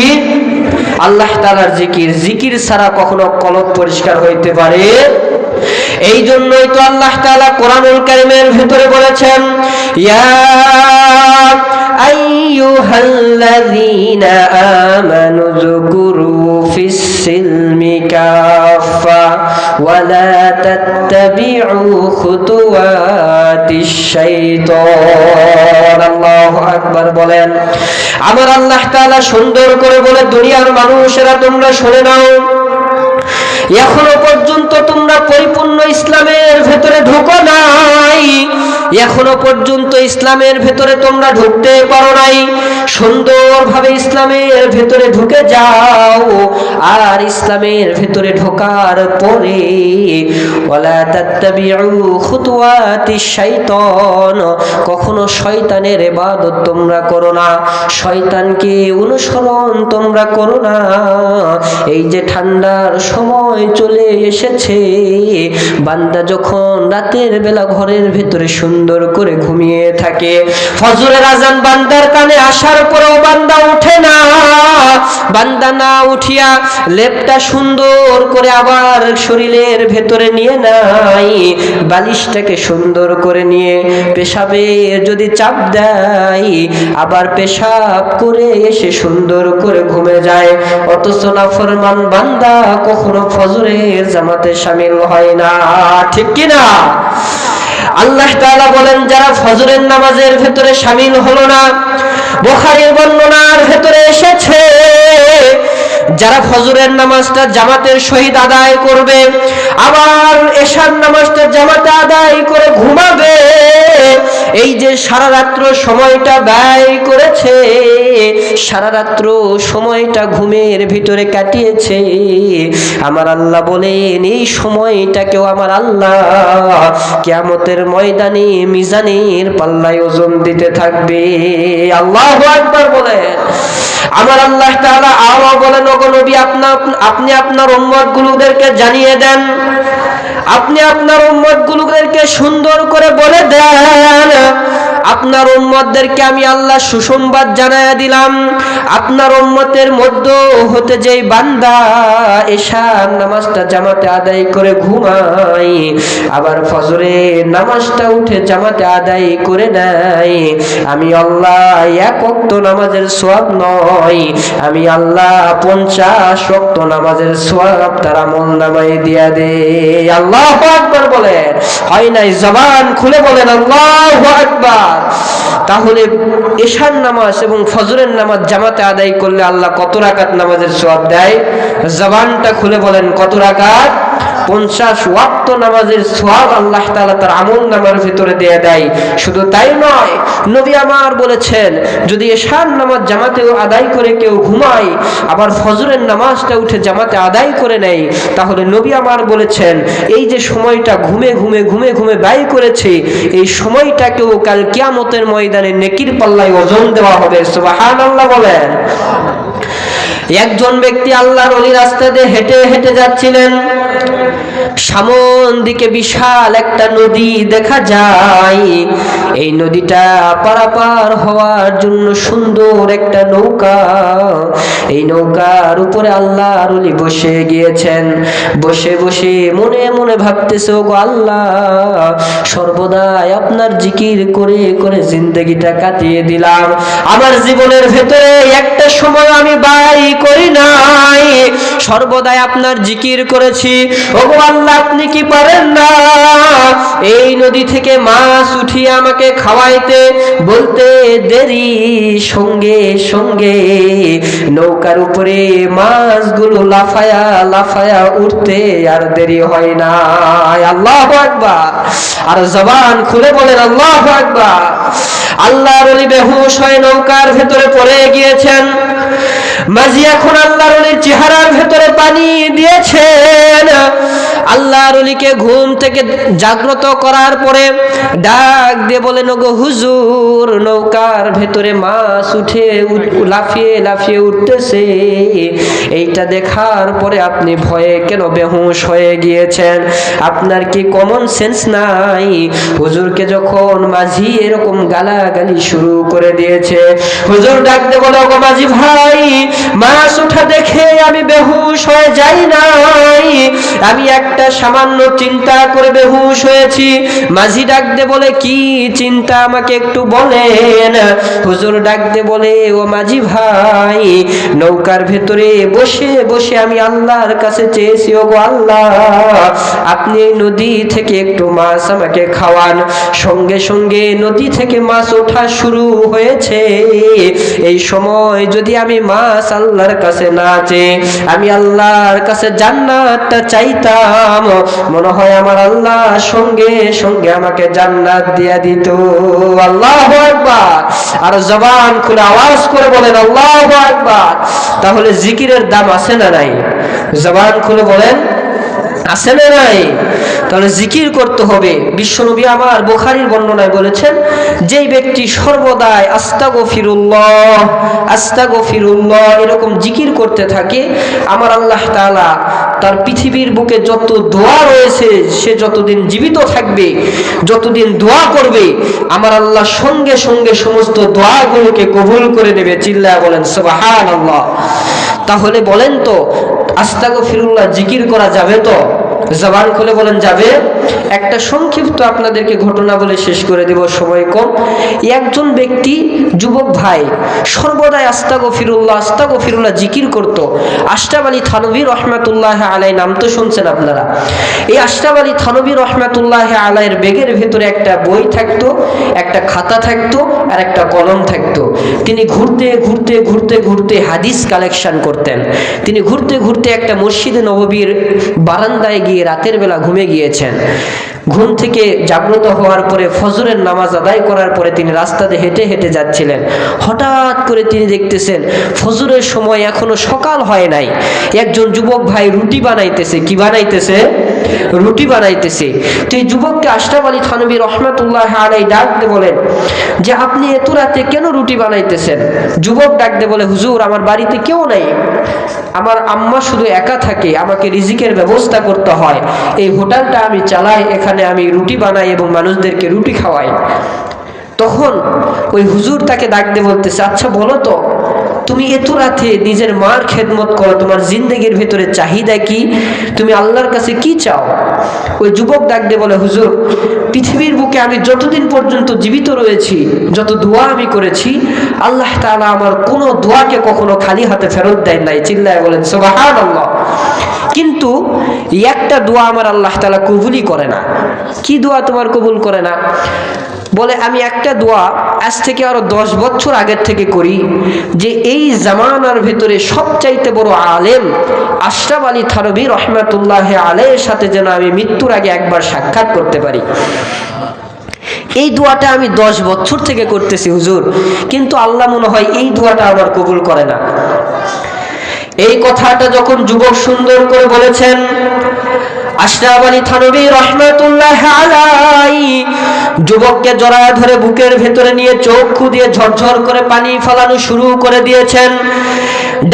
আল্লাহ তাআলার জিকির। জিকির ছাড়া কখনো কলব পরিষ্কার হইতে পারে? এই জন্যই তো আল্লাহ তাআলা কোরআনুল কারীমের ভিতরে বলেছেন, ইয়া আইয়ুহাল্লাযীনা আমানু যকুরু ফিস সিলমি কাফা ওয়া লা তাত্তাবিউ খুতুওয়াতিশ শাইতান। আল্লাহু আকবার বলেন। আমার আল্লাহ তাআলা সুন্দর করে বলে, দুনিয়ার মানুষেরা তোমরা শুনে নাও, এখনো পর্যন্ত তোমরা পরিপূর্ণ ইসলামের ভেতরে ঢুকো নাই, এখনো পর্যন্ত ইসলামের ভেতরে তোমরা ঢুকতে পারো নাই। সুন্দরভাবে ইসলামের ভেতরে ঢুকে যাও, আর ইসলামের ভেতরে ঢোকার পরে ওয়ালা তাত্তাবিউ খুতুওয়াতিশ শাইতান, কখনো শয়তানের ইবাদত তোমরা করো না, শয়তানকে অনুসরণ তোমরা করো না। এই যে ঠান্ডার সময় চলে এসেছে, বান্দা যখন রাতের বেলা ঘরের ভেতরে সুন্দর করে ঘুমিয়ে থাকে, ফজরের আজান বান্দার কানে আসার পরেও বান্দা উঠে না, বান্দা না উঠিয়া লেপটা সুন্দর করে আবার শরীরের ভেতরে নিয়ে নাই, বালিশটাকে সুন্দর করে নিয়ে পেশাবে যদি চাপ দেয়, আবার পেশাব করে এসে সুন্দর করে ঘুমে যায়। অথচ নাফরমান বান্দা কখনো ফজরের জামাতে শামিল হয় না, ঠিক কি না? আল্লাহ তাআলা বলেন, যারা ফজরের নামাজের ভেতরে শামিল হলো না, বুখারীর বর্ণনার ভেতরে এসেছে, যারা ফজরের নামাজটা জামাতের সহিত আদায় করবে, আবার এশার নামাজটা জামাতে আদায় করে ঘুমাবে, এই যে সারা রাত্র সময়টা ব্যয় করেছে, সারা রাত্র সময়টা ঘুমের ভিতরে কাটিয়েছে, আমার আল্লাহ বলেন এই সময়টাকেও আমার আল্লাহ কিয়ামতের ময়দানে মিজানের পাল্লায় ওজন দিতে থাকবে। আল্লাহু আকবার বলেন। আমার আল্লাহ তাআলা আরো বলেন, ওগো নবী, আপনি আপনার উম্মতগুলোদেরকে জানিয়ে দেন, আপনি আপনার উম্মতগুলোদেরকে সুন্দর করে বলে দেন, আপনার উম্মতদেরকে আমি আল্লাহ সুসংবাদ জানায়া দিলাম, আপনার উম্মতের মধ্য হতে যেই বান্দা এশার নামাজটা জামাতে আদায় করে ঘুমায়, আবার ফজরের নামাজটা উঠে জামাতে আদায় করে নেয়, আমি আল্লাহ এক ওয়াক্ত নামাজের সওয়াব নয়, আমি আল্লাহ 50 ওয়াক্ত নামাজের সওয়াব তার আমলনামায় দিয়া দেই। আল্লাহু আকবার বলেন। হয় নাই? জবান খুলে বলেন আল্লাহু আকবার। তাহলে এশার নামাজ এবং ফজরের নামাজ জামাতে আদায় করলে আল্লাহ কত রাকাত নামাজের সওয়াব দেয়? জবানটা খুলে বলেন কত রাকাত? 50 ওয়াক্ত নামাজের সওয়াব আল্লাহ তাআলা তার আমলনামার ভিতরে দিয়ে দেয়। শুধু তাই নয়, নবী আমার বলেছেন, যদি এশার নামাজ জামাতে আদায় করে কেউ ঘুমায়, আবার ফজরের নামাজটা উঠে জামাতে আদায় করে নেয়, তাহলে নবী আমার বলেছেন এই যে সময়টা ঘুমে ঘুমে ঘুমে ঘুমে ব্যয় করেছে, এই সময়টাকেও কাল কিয়ামতের ময়দানে নেকির পাল্লায় ওজন দেওয়া হবে। সুবহানাল্লাহ বলেন। একজন ব্যক্তি আল্লাহর ওলি রাস্তা দিয়ে হেঁটে হেঁটে যাচ্ছিলেন, সামন দিকে বিশাল একটা নদী দেখা যায়। এই নদীটা পারাপার হওয়ার জন্য সুন্দর একটা নৌকা, এই নৌকার উপরে আল্লাহর ওলি বসে গিয়েছেন। বসে বসে মনে মনে ভাবতেছে, ওগো আল্লাহ, সর্বদাই আপনার জিকির করে করে জিন্দগিটা কাটিয়ে দিলাম, আমার জীবনের ভেতরে একটা সময় আমি ব্যয় করি নাই, সর্বদাই আপনার জিকির করেছি। ওগো আল্লাহ, আপনি কি পারেন না এই নদী থেকে মাছ উঠিয়ে আমাকে খাওয়াইতে? বলতে দেরি, সঙ্গে সঙ্গে নৌকার উপরে মাছগুলো লাফায়া লাফায়া উঠতে আর দেরি হয় না। আল্লাহু আকবার! আর জবান খুলে বলেন আল্লাহু আকবার। আল্লাহর ওলি বেহুশ হয়ে নৌকার ভেতরে পড়ে গিয়েছেন। মাঝি এখন আল্লাহর ওলির চেহারার ভেতরে পানি দিয়েছেন। আল্লাহর ওলিকে ঘুম থেকে জাগ্রত করার পরে ডাক দিয়ে বলেন, ওগো হুজুর, নৌকার ভেতরে মাছ উঠে লাফিয়ে লাফিয়ে উঠতেছে, এইটা দেখার পরে আপনি ভয়ে কেন বেহুশ হয়ে গিয়েছেন? আপনার কি কমন সেন্স নাই? হুজুরকে যখন মাঝি এরকম গালাগালি শুরু করে দিয়েছে, হুজুর ডাক দিয়ে বলে, ওগো মাঝি ভাই, মাছ ওঠা দেখে আমি বেহুশ হয়ে যাই নাই, আমি একটা সামান্য চিন্তা করে বেহুশ হয়েছি। মাঝি ডাক দিয়ে বলে, কি চিন্তা আমাকে একটু বলেন। হুজুর ডাক দিয়ে বলে, ও মাঝি ভাই, নৌকার ভেতরে বসে বসে আমি আল্লাহর কাছে চেয়েছি, ওগো আল্লাহ, আপনি এই নদী থেকে একটু মাছ আমাকে খাওয়ান। সঙ্গে সঙ্গে নদী থেকে মাছ ওঠা শুরু হয়েছে। এই সময় যদি আমি মাছ আল্লাহর কাছে না চেয়ে আমি আল্লাহর কাছে জান্নাতটা চাইতাম, মনে হয় আমার আল্লাহ সঙ্গে সঙ্গে আমাকে জান্নাত দিয়া দিত। আল্লাহু আকবার! আর জবান খুলে আওয়াজ করে বলেন আল্লাহু আকবার। তাহলে জিকিরের দাম আছে না নাই? জবান খুলে বলেন, আছে না নাই? তাহলে জিকির করতে হবে। বিশ্বনবী আমার বুখারীর বর্ণনায় বলেছেন, যেই ব্যক্তি সর্বদাই আস্তাগফিরুল্লাহ আস্তাগফিরুল্লাহ এরকম জিকির করতে থাকে, আমার আল্লাহ তাআলা তার পৃথিবীর বুকে যত দোয়া রয়েছে, সে যতদিন জীবিত থাকবে, যতদিন দোয়া করবে, আমার আল্লাহ সঙ্গে সঙ্গে সমস্ত দোয়াগুলোকে কবুল করে নেবে। চিল্লায়া বলেন সুবহানাল্লাহ। তাহলে বলেন তো, আস্তাগফিরুল্লাহ জিকির করা যাবে তো? জবান খুলে বলেন যাবে। একটা সংক্ষিপ্ত আপনাদেরকে ঘটনা বলে শেষ করে দেব, সময় কম। একজন ব্যক্তি, যুবক ভাই, সর্বদাই আস্তাগফিরুল্লাহ আস্তাগফিরুল্লাহ জিকির করত। আশরাফ আলী থানভী রহমাতুল্লাহ আলাই, নাম তো শুনছেন আপনারা। এই আশরাফ আলী থানভী রহমাতুল্লাহ আলাইয়ের ব্যাগের ভেতরে একটা বই থাকতো, একটা খাতা থাকতো, আর একটা কলম থাকতো। তিনি ঘুরতে ঘুরতে ঘুরতে ঘুরতে হাদিস কালেকশন করতেন। তিনি ঘুরতে ঘুরতে একটা মসজিদে নববীর বারান্দায় গিয়ে রাতের বেলা ঘুমে গিয়েছেন। ঘুম থেকে জাগ্রত হওয়ার পরে ফজরের নামাজ আদায় করার পরে তিনি রাস্তাতে হেঁটে হেঁটে যাচ্ছিলেন। হঠাৎ করে তিনি দেখতেছেন ফজরের সময় এখনো সকাল হয় নাই, একজন যুবক ভাই রুটি বানাইতেছে। কি বানাইতেছে? রুটি বানাইতেছে। তো এই যুবককে আশরাফ আলী থানভী রহমাতুল্লাহ আলাইহি ডাকতে বলেন যে, আপনি এত রাতে কেন রুটি বানাইতেছেন? যুবক ডাকতে বলে, হুজুর, আমার বাড়িতে কেউ নাই, আমার আম্মা শুধু একা থাকে, আমাকে রিজিকের ব্যবস্থা করতে হয়, এই হোটেলটা আমি চালাই, এখানে আমি রুটি বানাই এবং মানুষদেরকে রুটি খাওয়াই। তখন ওই হুজুর তাকে ডাকতে বলতেছে, আচ্ছা বলো তো, তুমি এত রাতে নিজের মার খেদমত করো, তোমার জিন্দেগির ভেতরে চাহিদা কি? তুমি আল্লাহর কাছে কি চাও? ওই যুবক ডাকতে বলে, হুজুর, পৃথিবীর বুকে আমি যতদিন পর্যন্ত জীবিত রয়েছি, যত দোয়া আমি করেছি, আল্লাহ তাআলা আমার কোনো দোয়াকে কখনো খালি হাতে ফেরত দেয় নাই। চিল্লায় বলেন সুবহানাল্লাহ। কিন্তু একটা দোয়া আমার আল্লাহ তাআলা কবুলই করে না। কি দোয়া তোমার কবুল করে না? বলে, আমি একটা দোয়া আজ থেকে আরো 10 বছর আগের থেকে করি, যে এই জামানার ভেতরে সবচাইতে বড় আলেম আশরাফ আলী থানভী রহমাতুল্লাহ আলাইহির সাথে যেন আমি মৃত্যুর আগে একবার সাক্ষাৎ করতে পারি। এই দোয়াটা আমি 10 বছর থেকে করতেছি হুজুর, কিন্তু আল্লাহ মনে হয় এই দোয়াটা আমার কবুল করে না। এই কথাটা যখন যুবক সুন্দর করে বলেছেন, আশরাফ আলী থানভী রহমাতুল্লাহ আলাইহি যুবককে জড়ায় ধরে বুকের ভেতরে নিয়ে চক্ষু দিয়ে ঝরঝর করে পানি ফেলানো শুরু করে দিয়েছেন।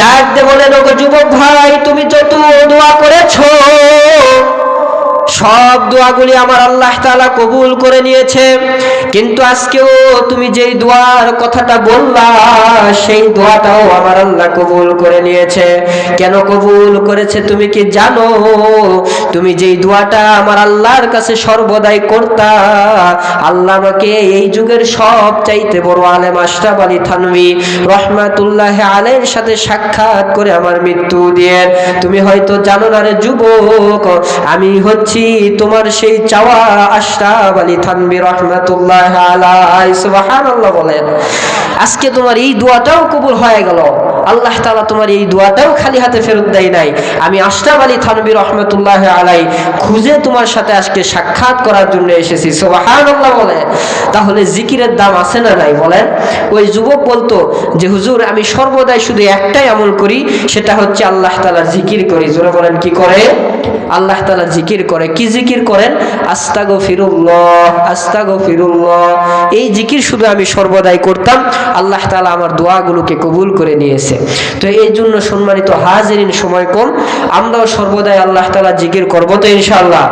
ডাক দিয়ে বলেন, ওগো যুবক ভাই, তুমি যত দোয়া করেছো সব দোয়াগুলি আমার আল্লাহ তাআলা কবুল করে নিয়েছে। কিন্তু আজকেও তুমি যেই দোয়ার কথাটা বললা সেই দোয়াটাও আমার আল্লাহ কবুল করে নিয়েছে। কেন কবুল করেছে তুমি কি জানো? তুমি যেই দোয়াটা আমার আল্লাহর কাছে সর্বদাই করতা, আল্লাহ আমাকে এই যুগের সব চাইতে বড় আলেম আশরাফ আলী থানভী রহমাতুল্লাহ আলাইহির সাথে সাক্ষাৎ করে আমার মৃত্যু দিয়ে। তুমি হয়তো জানো না রে যুবক, আমি হচ্ছি তোমার সেই চাওয়া আশরাফ আলী থানভী রহমাতুল্লাহ আলাইহি। সুবহানাল্লাহ বলেন। আজকে তোমার এই দোয়াটাও কবুল হয়ে গেল। আল্লাহ তাআলা তোমার এই দোয়াটাও খালি হাতে ফেরত দেয় নাই। আমি আশরাফ আলী থানভী রহমাতুল্লাহ আলাইহি খুঁজে তোমার সাথে আজকে সাক্ষাৎ করার জন্য এসেছি। সুবহানাল্লাহ বলেন। তাহলে জিকিরের দাম আছে না নাই বলেন? ওই যুবক বলতো যে হুজুর আমি সর্বদাই শুধু একটাই আমল করি, সেটা হচ্ছে আল্লাহ তাআলার জিকির করি। জোরে বলেন কি করে? আল্লাহ তাআলা জিকির করে। কি জিকির করেন? আস্তাগফিরুল্লাহ আস্তাগফিরুল্লাহ। এই জিকির শুধু আমি সর্বদাই করতাম। আল্লাহ তাআলা আমার দোয়াগুলোকে কবুল করে নিয়েছে। তো এই জন্য সম্মানিত হাজিরিন, সময় কম, আমরাও সর্বদাই আল্লাহ তাআলা জিকির করব তো ইনশাআল্লাহ।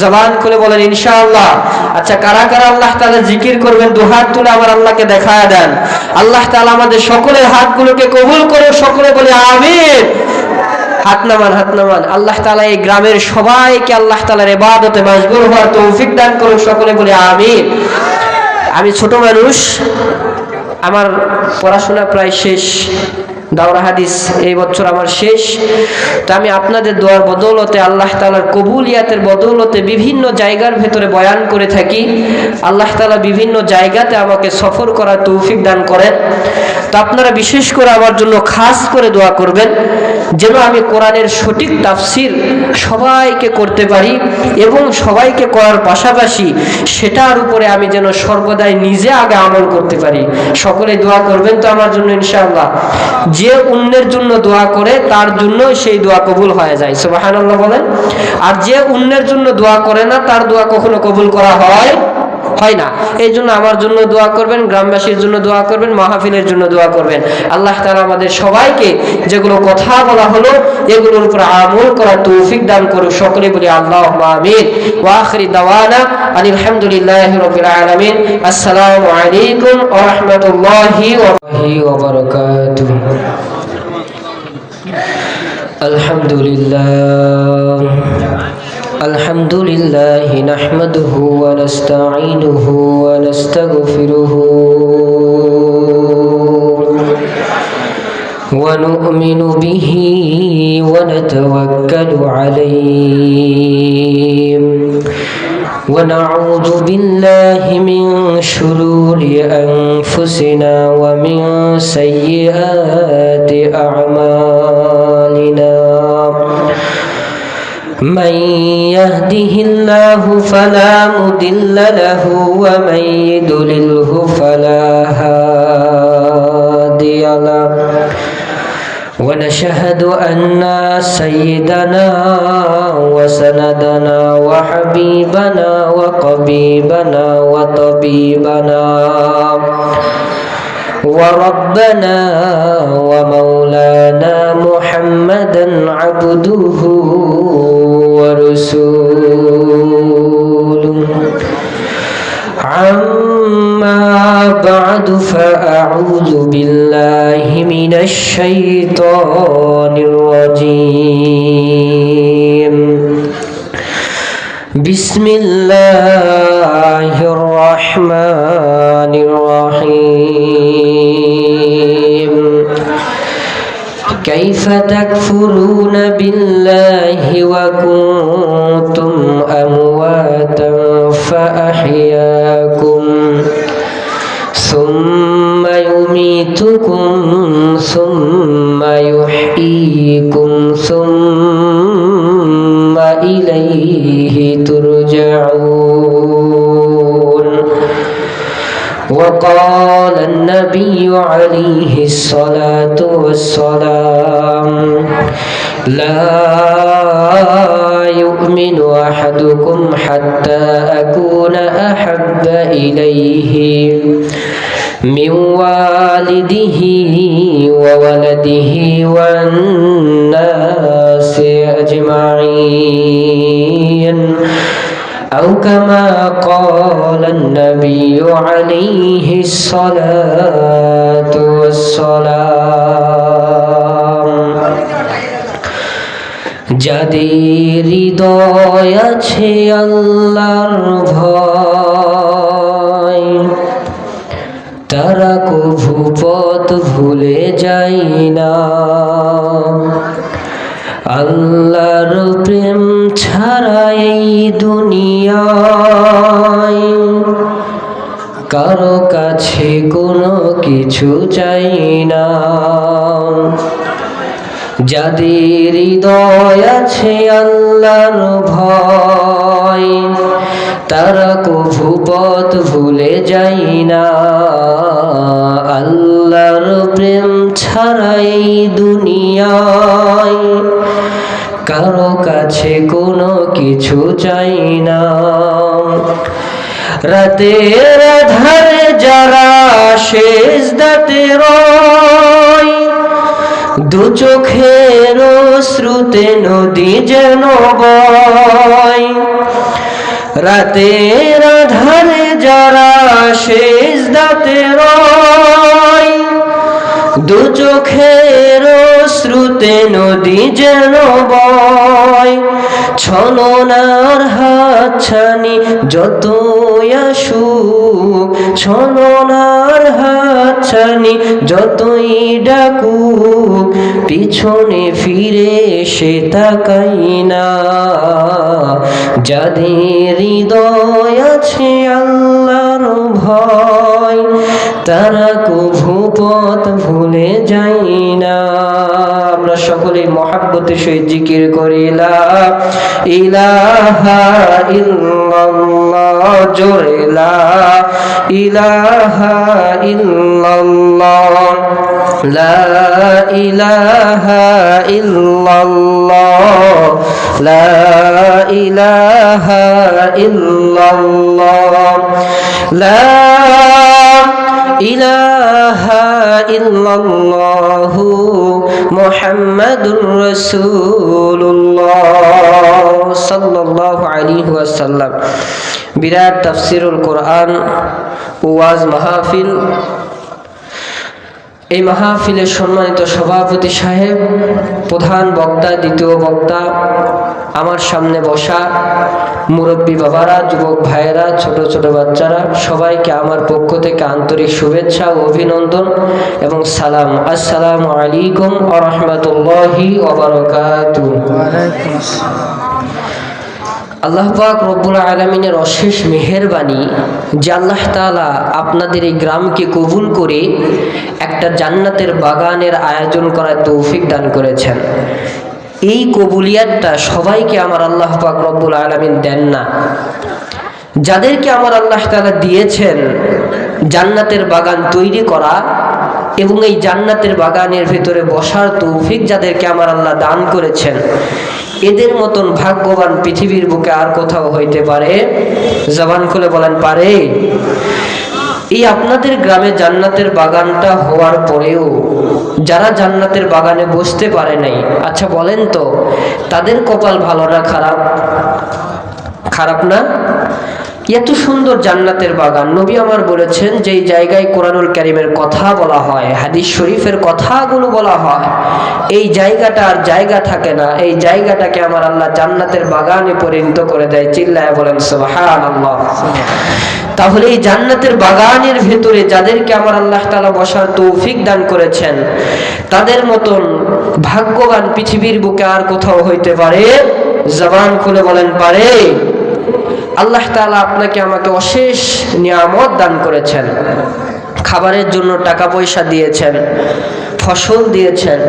জবান খুলে বলেন ইনশাআল্লাহ। আচ্ছা, কারা কারা আল্লাহ তাআলা জিকির করবেন দুহাত তুলে আমার আল্লাহকে দেখায় দেন। আল্লাহ তাআলা আমাদের সকলের হাতগুলোকে কবুল করে। সকলে বলে আমিন। হাত নামান, হাত নামান। আল্লাহ তাআলা এই গ্রামের সবাইকে আল্লাহ তাআলার ইবাদতে মশগুল হওয়ার তৌফিক দান করুন। সকলে বলে আমিন। আমি ছোট মানুষ, আমার পড়াশোনা প্রায় শেষ, দাওরা হাদিস এই বছর আমার শেষ। তো আমি আপনাদের দোয়ার বদৌলতে, আল্লাহ তাআলার কবুলিয়াতের বদৌলতে বিভিন্ন জায়গার ভেতরে বয়ান করে থাকি। আল্লাহ তাআলা বিভিন্ন জায়গাতে আমাকে সফর করার তৌফিক দান করেন। তো আপনারা বিশেষ করে আমার জন্য খাস করে দোয়া করবেন যেন আমি কোরআনের সঠিক তাফসির সবাইকে করতে পারি এবং সবাইকে করার পাশাপাশি সেটার উপরে আমি যেন সর্বদাই নিজে আগে আমল করতে পারি। সকলে দোয়া করবেন তো আমার জন্য ইনশাআল্লাহ। যে অন্যের জন্য দোয়া করে তার জন্য সেই দোয়া কবুল হয়ে যায়। সুবহানাল্লাহ বলেন। আর যে অন্যের জন্য দোয়া করে না তার দোয়া কখনো কবুল করা হয় না। এই জন্য আমার জন্য দোয়া করবেন, গ্রামবাসীর জন্য দোয়া করবেন, মাহফিলের জন্য দোয়া করবেন। আল্লাহ তাআলা আমাদের সবাইকে যেগুলো কথা বলা হলো এগুলোর উপর আমল করার তৌফিক দান করুন। সকলে বলি আল্লাহুম্মা আমিন। ওয়া আখিরি দাওয়ানা আনিল হামদুলিল্লাহি রাব্বিল আলামিন। আসসালামু আলাইকুম ওয়া রাহমাতুল্লাহি ওয়া বারাকাতুহু। আলহামদুলিল্লাহ আলহামদুলিল্লাহি নাহমাদুহু ওয়া নাস্তাঈনুহু ওয়া নাস্তাগফিরুহু ওয়া নু'মিনু বিহি ওয়া নাতাওয়াক্কালু আলাইহি ওয়া নাউযু বিল্লাহি মিন শুরুরি আনফুসিনা ওয়া মিন সাইয়্যাতি আ'মালিনা। من يهده الله فلا مضل له ومن يضلله فلا هادي له ونشهد أن سيدنا وسندنا وحبيبنا وقبيبنا وطبيبنا وربنا ومولانا محمدا عبده ورسوله. عما بعد فأعوذ بالله من الشيطان الرجيم. بسم الله الرحمن الرحيم. كيف تكفرون بالله وكنتم أمواتا فأحياكم ثم يميتكم ثم يحييكم ثم إليه ترجعون. وقال النبي عليه الصلاة والسلام: لا يؤمن أحدكم حتى أكون أحب إليه من والده وولده والناس أجمعين. أو كما قال النبي عليه الصلاة والسلام যাদের হৃদয় আছে আল্লাহর ভয় তারা কভু পথ ভুলে যায় না আল্লাহর প্রেম ছাড়া এই দুনিয়ায় কারো কাছে কোনো কিছু চাই না যাদের হৃদয় আছে আল্লাহর ভয় তারা কভু পথ ভুলে যায় না আল্লাহর প্রেম ছাড়া এই দুনিয়ায় কারো কাছে কোনো কিছু চাই না রাতের আধারে যারা সেজদাতে রয় দু চোখের অশ্রুতে নদী যেন বয় রাতের আধারে যারা সেজদাতে রয় দু চোখের অশ্রুতে নদী যেন বয় ছলনার হাতছানি যতই আসুক ছলনার হাতছানি যতই ডাকুক পিছনে ফিরে সে তাকাই না যাদের হৃদয় আছে আল্লাহর ভয় তারা কভু পথ ভুলে যায় না আমরা সকলে মহব্বতের সহিত জিকির করি লা ইলাহা ইল্লাল্লাহ জোরে লা ইলাহা ইল্লাল্লাহ লা ইলাহা ইল্লাল্লাহ লা ইলাহা ইল্লাল্লাহ লা ইলাহা ইল্লাল্লাহু মুহাম্মাদুর রাসূলুল্লাহ সাল্লাল্লাহু আলাইহি ওয়াসাল্লাম বিরাট তাফসীরুল কোরআন ওয়াজ মাহফিল এই মাহফিলের সম্মানিত সভাপতি সাহেব প্রধান বক্তা দ্বিতীয় বক্তা আমার সামনে বসা মুরব্বী বাবারা যুবক ভাইয়েরা ছোট ছোট বাচ্চারা সবাইকে আমার পক্ষ থেকে আন্তরিক শুভেচ্ছা ও অভিনন্দন এবং সালাম আসসালামু আলাইকুম ওয়া রাহমাতুল্লাহি ওয়া বারাকাতুহু আল্লাহ পাক রব্বুল আলামিনের অশেষ মেহেরবানি যে আল্লাহ তাআলা আপনাদের এই গ্রামকে কবুল করে একটা জান্নাতের বাগানের আয়োজন করার তৌফিক দান করেছেন এই কবুলিয়াতটা সবাইকে আমার আল্লাহ পাক রব্বুল আলামিন দেন না যাদেরকে আমার আল্লাহ তাআলা দিয়েছেন জান্নাতের বাগান তৈরি করা এবং এই জান্নাতের বাগানের ভিতরে বসার তৌফিক যাদেরকে আমার আল্লাহ দান করেছেন এদের মতন ভাগ্যবান পৃথিবীর বুকে আর কোথাও হইতে পারে জবান খুলে বলেন পারে এই আপনাদের গ্রামে জান্নাতের বাগানটা হওয়ার পরেও যারা জান্নাতের বাগানে বসতে পারে নাই আচ্ছা বলেন তো তাদের কপাল ভালো না খারাপ খারাপ না এত সুন্দর জান্নাতের বাগান নবী আমার বলেছেন যে এই জায়গায় কোরআনুল কারীমের কথা বলা হয় হাদিস শরীফের কথাগুলো বলা হয় এই জায়গাটা আর জায়গা থাকে না এই জায়গাটাকে আমার আল্লাহ জান্নাতের বাগানে পরিণত করে দেয় চিল্লায় বলেন সুবহানাল্লাহ তাহলে এই জান্নাতের বাগানের ভেতরে যাদেরকে আমার আল্লাহ তাআলা বসার তৌফিক দান করেছেন তাদের মতন ভাগ্যবান পৃথিবীর বুকে আর কোথাও হইতে পারে জবান খুলে বলেন পারে আল্লাহ তাআলা আপনাকে আমাকে অশেষ নিয়ামত দান করেছেন খাবারের জন্য টাকা পয়সা দিয়েছেন ফসল দিয়েছেন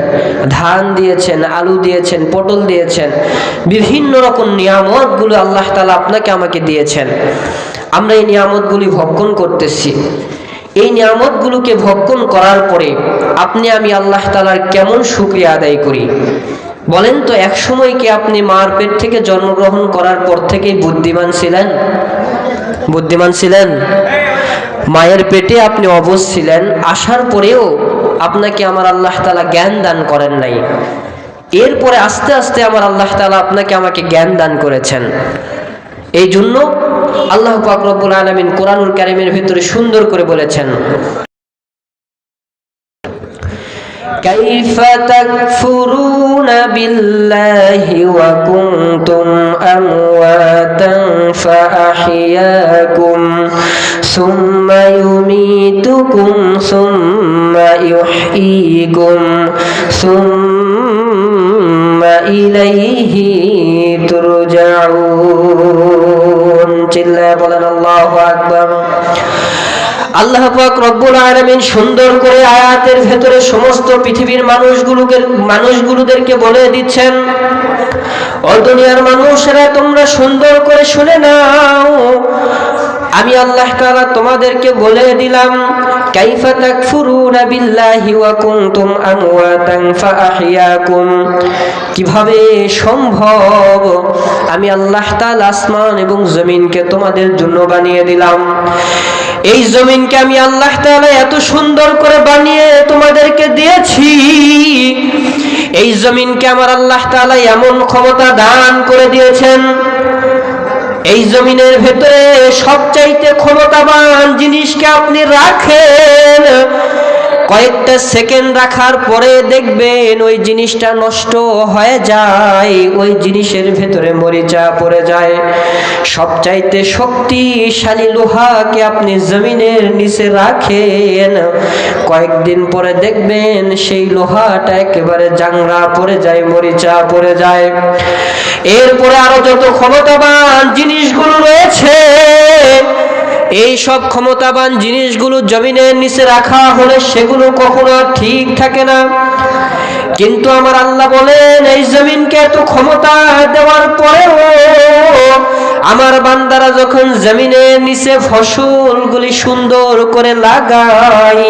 ধান দিয়েছেন আলু দিয়েছেন পটল দিয়েছেন বিভিন্ন রকম নিয়ামতগুলো আল্লাহ তাআলা আপনাকে আমাকে দিয়েছেন আমরা এই নিয়ামতগুলি ভক্ষণ করতেছি এই নিয়ামতগুলোকে ভক্ষণ করার পরে আপনি আমি আল্লাহ তাআলার কেমন শুকরিয়া আদায় করি বলেন তো এক সময় কি আপনি মার পেট থেকে জন্মগ্রহণ করার পর থেকেই বুদ্ধিমান ছিলেন মায়ের পেটে আপনি অবশ ছিলেন আসার পরেও আপনাকে আমার আল্লাহ তাআলা জ্ঞান দান করেন নাই এরপরে আস্তে আস্তে আমার আল্লাহ তাআলা আপনাকে আমাকে জ্ঞান দান করেছেন এই জন্য আল্লাহ পাক রব্বুল আলামিন কোরআনুল কারীমের ভিতরে সুন্দর করে বলেছেন, كيف تكفرون بالله وكنتم أمواتا فأحياكم ثم يميتكم ثم يحييكم ثم إليه ترجعون চিল্লায়ে বলেন আল্লাহু আকবার। আল্লাহ পাক রব্বুল আলামিন সুন্দর করে আয়াতের ভেতরে সমস্ত পৃথিবীর মানুষগুলোদেরকে বলে দিচ্ছেন, ও দুনিয়ার মানুষেরা তোমরা সুন্দর করে শুনে নাও, আমি আল্লাহ তাআলা তোমাদেরকে বলে দিলাম, কাইফা তাকফুরুনা বিল্লাহি ওয়া কুনতুম আমওয়াতান ফাআহইয়াকুম, কিভাবে সম্ভব আমি আল্লাহ তাআলা আসমান এবং জমিনকে তোমাদের জন্য বানিয়ে দিলাম, এই জমিনকে আমি আল্লাহ তাআলা এত সুন্দর করে বানিয়ে তোমাদেরকে দিয়েছি, এই জমিনকে আমার আল্লাহ তাআলা এমন ক্ষমতা দান করে দিয়েছেন, এই জমিনের ভেতরে সবচাইতে ক্ষমতাবান জিনিসকে আপনি রাখেন, কয়েকটা সেকেন্ড রাখার পরে দেখবেন ওই জিনিসটা নষ্ট হয়ে যায়, ওই জিনিসের ভেতরে মরিচা পড়ে যায়। সবচাইতে শক্তিশালী লোহাকে আপনি জমিনের নিচে রাখেন, কয়েকদিন পরে দেখবেন সেই লোহাটা একেবারে জাংরা পড়ে যায়, মরিচা পড়ে যায়। এরপরে আরো যত ক্ষমতাবান জিনিসগুলো রয়েছে, এই সব ক্ষমতাবান জিনিসগুলো জমিনের নিচে রাখা হলে সেগুলো কখনো ঠিক থাকে না, কিন্তু আমার আল্লাহ বলেন এই জমিনকে এত ক্ষমতা দেওয়ার পরেও আমার বান্দারা যখন জমিনের নিচে ফসলগুলি সুন্দর করে লাগায়,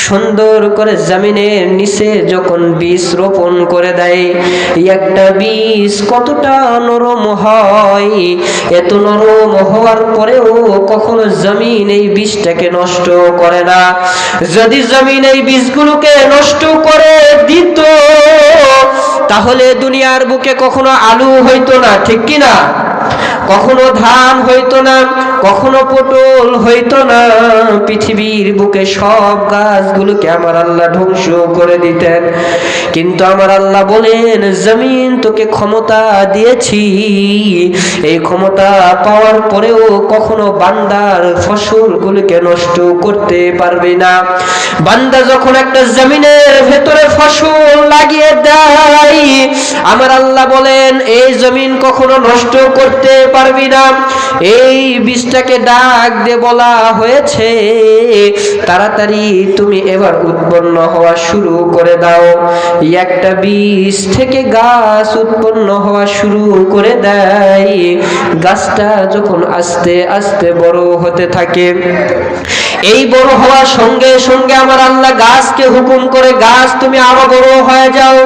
সুন্দর করে জমিনের নিচে যখন বীজ রোপণ করে দেয়, একটা বীজ কতটা নরম হয়, এত নরম হওয়ার পরেও কখনো জমিন এই বীজটাকে নষ্ট করে না। যদি জমিন এই বীজগুলোকে নষ্ট করে দিত তাহলে দুনিয়ার বুকে কখনো আলু হইতো না, ঠিক কিনা? কখনো ধান হইতো না, কখনো পটল হইতো না, পৃথিবীর বুকে সব গাছগুলোকে আমার আল্লাহ ধ্বংস করে দিতেন। কিন্তু আমার আল্লাহ বলেন, জমিন তোকে ক্ষমতা দিয়েছি, এই ক্ষমতা পাওয়ার পরেও কখনো বান্দার ফসলগুলোকে নষ্ট করতে পারবে না। বান্দা যখন একটা জমিনের ভেতরে ফসল লাগিয়ে দেয়, আমার আল্লাহ বলেন এই জমিন কখনো নষ্ট করতে পারবি না। এই বীজটাকে ডাক দিয়ে বলা হয়েছে, তাড়াতাড়ি তুমি এবার উৎপন্ন হওয়া শুরু করে দাও। একটা বীজ থেকে গাছ উৎপন্ন হওয়া শুরু করে দেয়। গাছটা যখন আস্তে আস্তে বড় হতে থাকে, এই বড় হওয়ার সঙ্গে সঙ্গে আমার আল্লাহ গাছকে হুকুম করে, গাছ তুমি আরো বড় হয়ে যাও।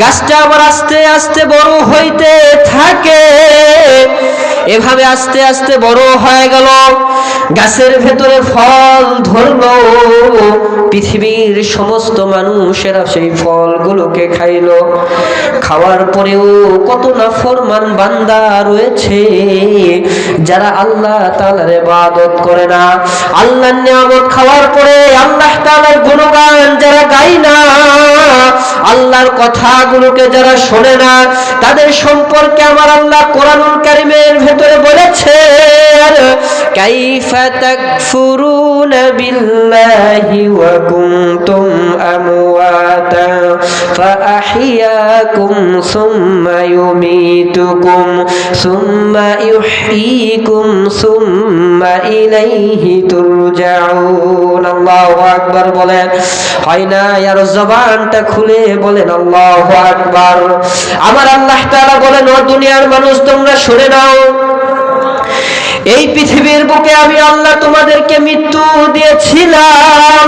গাছটা আবার আস্তে আস্তে বড় হইতে থাকে, এভাবে আস্তে আস্তে বড় হয়ে গেল। গাছের ভেতরে ফল ধরলো, পৃথিবীর সমস্ত মানুষেরা সেই ফলগুলোকে খাইলো। খাওয়ার পরেও কত নাফরমান বান্দা রয়েছে যারা আল্লাহ তাআলার ইবাদত করে না। আল্লাহর নিয়ামত খাওয়ার পরে আল্লাহ তাআলার গুণগান যারা গায় না, আল্লাহর কথাগুলোকে যারা শোনে না, তাদের সম্পর্কে আমার আল্লাহ কোরআনুল কারীমের ভেতরে বলেছেন, কাইফা তাকফুরুনা বিল্লাহি ওয়া কুনতুম আমওয়াতা ফাআহইয়াকুম সুম্মা ইউমীতুকুম সুম্মা ইউহয়ীকুম সুম্মা ইলাইহি তুরজাউন। আল্লাহু আকবার বলেন, হয় না? আর জবানটা খুলে বলেন আল্লাহু আকবার। আমার আল্লাহ তাআলা বলেন, ও দুনিয়ার মানুষ তোমরা শুনে নাও, এই পৃথিবীর বুকে আমি আল্লাহ তোমাদেরকে মৃত্যু দিয়েছিলাম,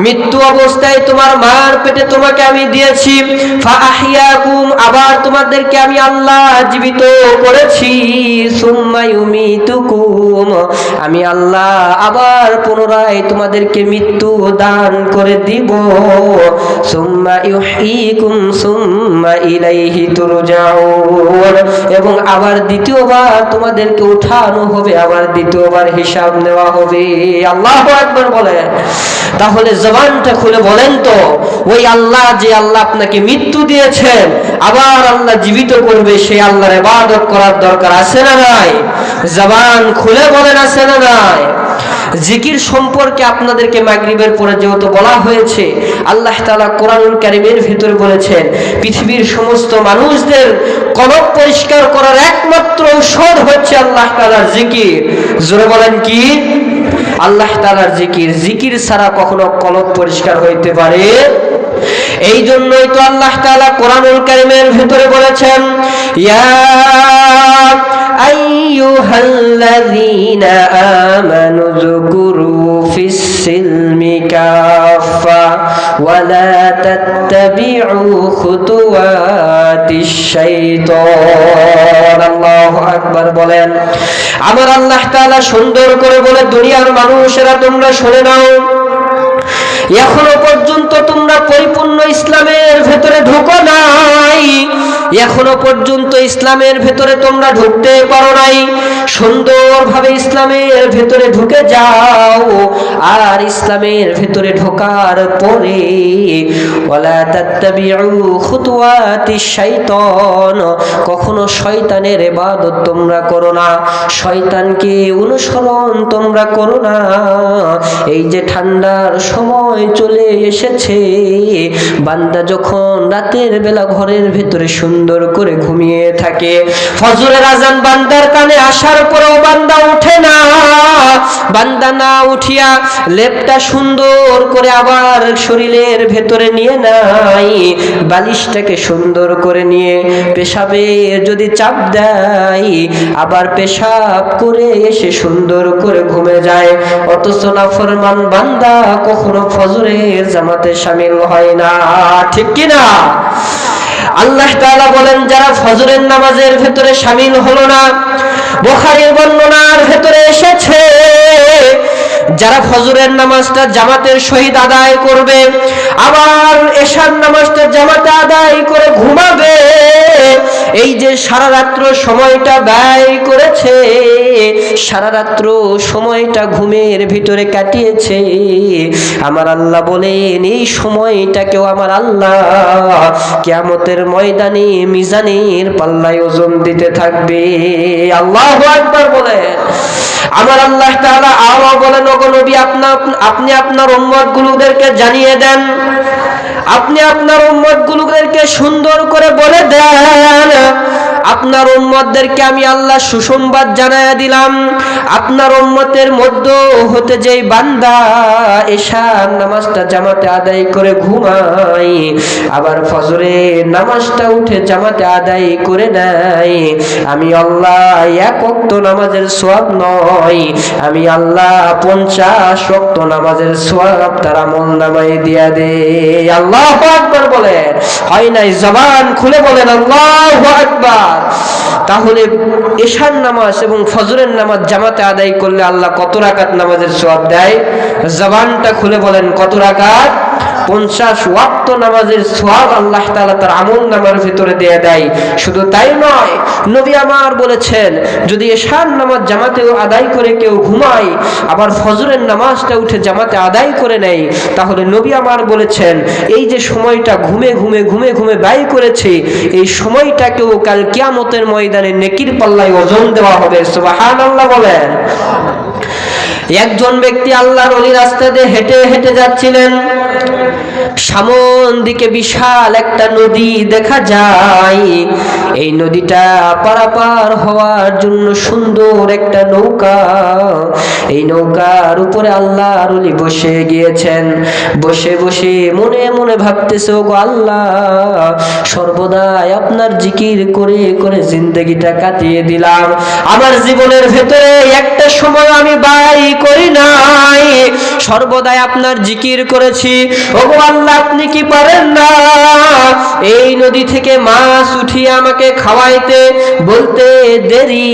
মৃত্যু অবস্থায় তোমার মার পেটে তোমাকে আমি দিয়েছি, ফাআহইয়াকুম, আবার তোমাদেরকে আমি আল্লাহ জীবিত করেছি, সুম্মা ইউমিতুকুম, আমি আল্লাহ আবার পুনরায় তোমাদেরকে মৃত্যু দান করে দিব, সুম্মা ইউহয়িকুম সুম্মা ইলাইহি তুরজাউন, এবং আবার দ্বিতীয়বার তোমাদেরকে উঠানো হবে, আবার দ্বিতীয়বার হিসাব নেওয়া হবে। আল্লাহু আকবার বলেন। তাহলে জবানটা খুলে বলেন তো, ওই আল্লাহ যে আল্লাহ আপনাকে মৃত্যু দিয়েছেন আবার আল্লাহ জীবিত করবে, সেই আল্লাহর ইবাদত করার দরকার আছে না নাই? জবান খুলে বলেন আছে না নাই? জিকির সম্পর্কে আপনাদেরকে মাগরিবের পরে যেহেতু বলা হয়েছে, আল্লাহ তাআলা কোরআনুল কারীমের ভিতরে বলেছেন পৃথিবীর সমস্ত মানুষদের কলব পরিষ্কার করার একমাত্র ঔষধ হচ্ছে আল্লাহ তাআলার জিকির। জোরে বলেন কি? আল্লাহ তাআলার জিকির। জিকির ছাড়া কখনো কলব পরিষ্কার হইতে পারে? এই জন্যই তো আল্লাহ তাআলা কোরআনুল কারীমের ভিতরে বলেছেন, ইয়া আইয়ুহাল্লাযীনা আমানু যকুরু ফিস সিলমি কাফা ওয়া লা তাত্তাবিউ খুতুওয়াতিশ শাইতান। আল্লাহু আকবার বলেন। আমার আল্লাহ তাআলা সুন্দর করে বলে, দুনিয়ার মানুষেরা তোমরা শুনে নাও, এখনো পর্যন্ত তোমরা পরিপূর্ণ ইসলামের ভেতরে ঢুকো নাই, এখনো পর্যন্ত ইসলামের ভেতরে তোমরা ঢুকতে পারো নাই। সুন্দরভাবে ইসলামের ভেতরে ঢুকে যাও, আর ইসলামের ভেতরে ঢোকার পরে ওয়ালা তাত্তাবিউ খুতুওয়াতিশ শাইতান, কখনো শয়তানের ইবাদত তোমরা করো না, শয়তানকে অনুসরণ তোমরা করো না। এই যে ঠান্ডার সময় চলে এসেছে, বান্দা যখন রাতের বেলা ঘরের ভেতরে সুন্দর করে ঘুমিয়ে থাকে, ফজরের আজান বান্দার কানে আসার পরেও বান্দা ওঠে না, বান্দা না উঠিয়া লেপটা সুন্দর করে আবার শরীরের ভেতরে নিয়ে নাই, বালিশটাকে সুন্দর করে নিয়ে পেশাবে যদি চাপ দেয়, আবার পেশাব করে এসে সুন্দর করে ঘুমে যায়। অথচ নাফরমান বান্দা কখনো ফজরের জামাতে শামিল হয় না, ঠিক কি না? আল্লাহ তাআলা বলেন, যারা ফজরের নামাজের ভেতরে শামিল হলো না, বুখারীর বর্ণনার ভেতরে এসেছে, যারা ফজরের নামাজটা জামাতের সহিত আদায় করবে, আবার এশার নামাজটা জামাতে আদায় করে ঘুমাবে, এই যে সারা রাত্র সময়টা ব্যয় করেছে, সারা রাত্র সময়টা ঘুমের ভিতরে কাটিয়েছে, আমার আল্লাহ বলেন এই সময়টাকেও আমার আল্লাহ কিয়ামতের ময়দানে মিজানের পাল্লায় ওজন দিতে থাকবে। আল্লাহু আকবার বলেন। আমার আল্লাহ তাআলা আরো বলেন, ওগো নবী, আপনি আপনার উম্মতগুলোদেরকে জানিয়ে দেন, আপনি আপনার উম্মতগুলোদেরকে সুন্দর করে বলে দেন, আপনার উম্মতদেরকে আমি আল্লাহ সুসংবাদ জানায়া দিলাম, আপনার উম্মতের মধ্য হতে যেই বান্দা এশার নামাজটা জামাতে আদায় করে ঘুমায়, আবার ফজরের নামাজটা উঠে জামাতে আদায় করে নেয়, আমি আল্লাহ এক ওয়াক্ত নামাজের সওয়াব নয়, আমি আল্লাহ 50 ওয়াক্ত নামাজের সওয়াব তার আমলনামায় দিয়া দেই। আল্লাহু আকবার বলেন। হয় নাই? জবান খুলে বলেন আল্লাহু আকবার। তাহলে এশার নামাজ এবং ফজরের নামাজ জামাতে আদায় করলে আল্লাহ কত রাকাত নামাজের সওয়াব দেয়? জবানটা খুলে বলেন কত রাকাত? 50 ওয়াক্ত নামাজের সওয়াব আল্লাহ তাআলা তার আমলনামার ভিতরে দিয়ে দেয়। শুধু তাই নয়, নবী আমার বলেছেন, যদি এশার নামাজ জামাতে আদায় করে কেউ ঘুমায়, আবার ফজরের নামাজটা উঠে জামাতে আদায় করে নেয়, তাহলে নবী আমার বলেছেন এই যে সময়টা ঘুমে ঘুমে ঘুমে ঘুমে ব্যয় করেছে, এই সময়টাকেও কাল কিয়ামতের ময়দানে নেকির পাল্লায় ওজন দেওয়া হবে। সুবহানাল্লাহ বলেন। একজন ব্যক্তি আল্লাহর ওলি রাস্তা দিয়ে হেঁটে হেঁটে যাচ্ছিলেন, সামন দিকে বিশাল একটা নদী দেখা যায়। এই নদীটা পারাপার হওয়ার জন্য সুন্দর একটা নৌকা, এই নৌকার উপরে আল্লাহর ওলি বসে গিয়েছেন। বসে বসে মনে মনে ভাবতেছে, ওগো আল্লাহ, সর্বদাই আপনার জিকির করে করে জিন্দগিটা কাটিয়ে দিলাম, আমার জীবনের ভেতরে একটা সময় আমি ব্যয় করি নাই, সর্বদাই আপনার জিকির করেছি। ওগো আল্লাহ, আপনি কি পারেন না এই নদী থেকে মাছ উঠিয়ে আমাকে খাওয়াইতে? বলতে দেরি,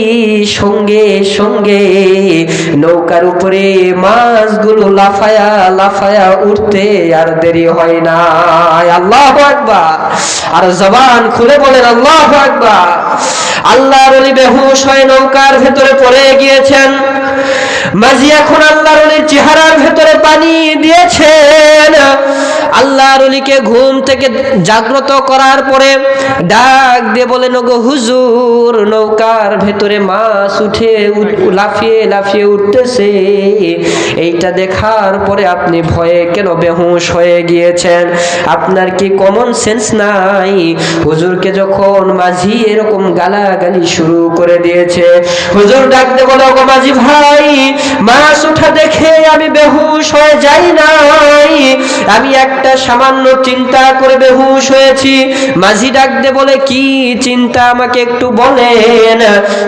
সঙ্গে সঙ্গে নৌকার উপরে মাছগুলো লাফায়া লাফায়া উঠতে আর দেরি হয় না। আল্লাহু আকবার, আর জবান খুলে বলেন আল্লাহু আকবার। আল্লাহর ওলি বেহুশ হয়ে নৌকার ভেতরে পড়ে গিয়েছেন। মাঝি এখন আল্লাহর ওলির চেহারার ভেতরে পানি দিয়েছেন। আল্লাহর ওলিকে ঘুম থেকে জাগ্রত করার পরে ডাক দিয়ে বলেন, ওগো হুজুর, নৌকার ভেতরে মাছ উঠে লাফিয়ে লাফিয়ে উঠতেছে, এইটা দেখার পরে আপনি ভয়ে কেন বেহুশ হয়ে গিয়েছেন? আপনার কি কমন সেন্স নাই? হুজুরকে যখন মাঝি এরকম গালাগালি শুরু করে দিয়েছে, হুজুর ডাক দিয়ে বলে, ওগো মাঝি ভাই, মাছ উঠা দেখে আমি বেহুশ হয়ে যাই নাই, আমি একটা সামান্য চিন্তা করে বেহুশ হয়েছি। মাঝি ডাক দিয়ে বলে, কি চিন্তা আমাকে একটু বলেন।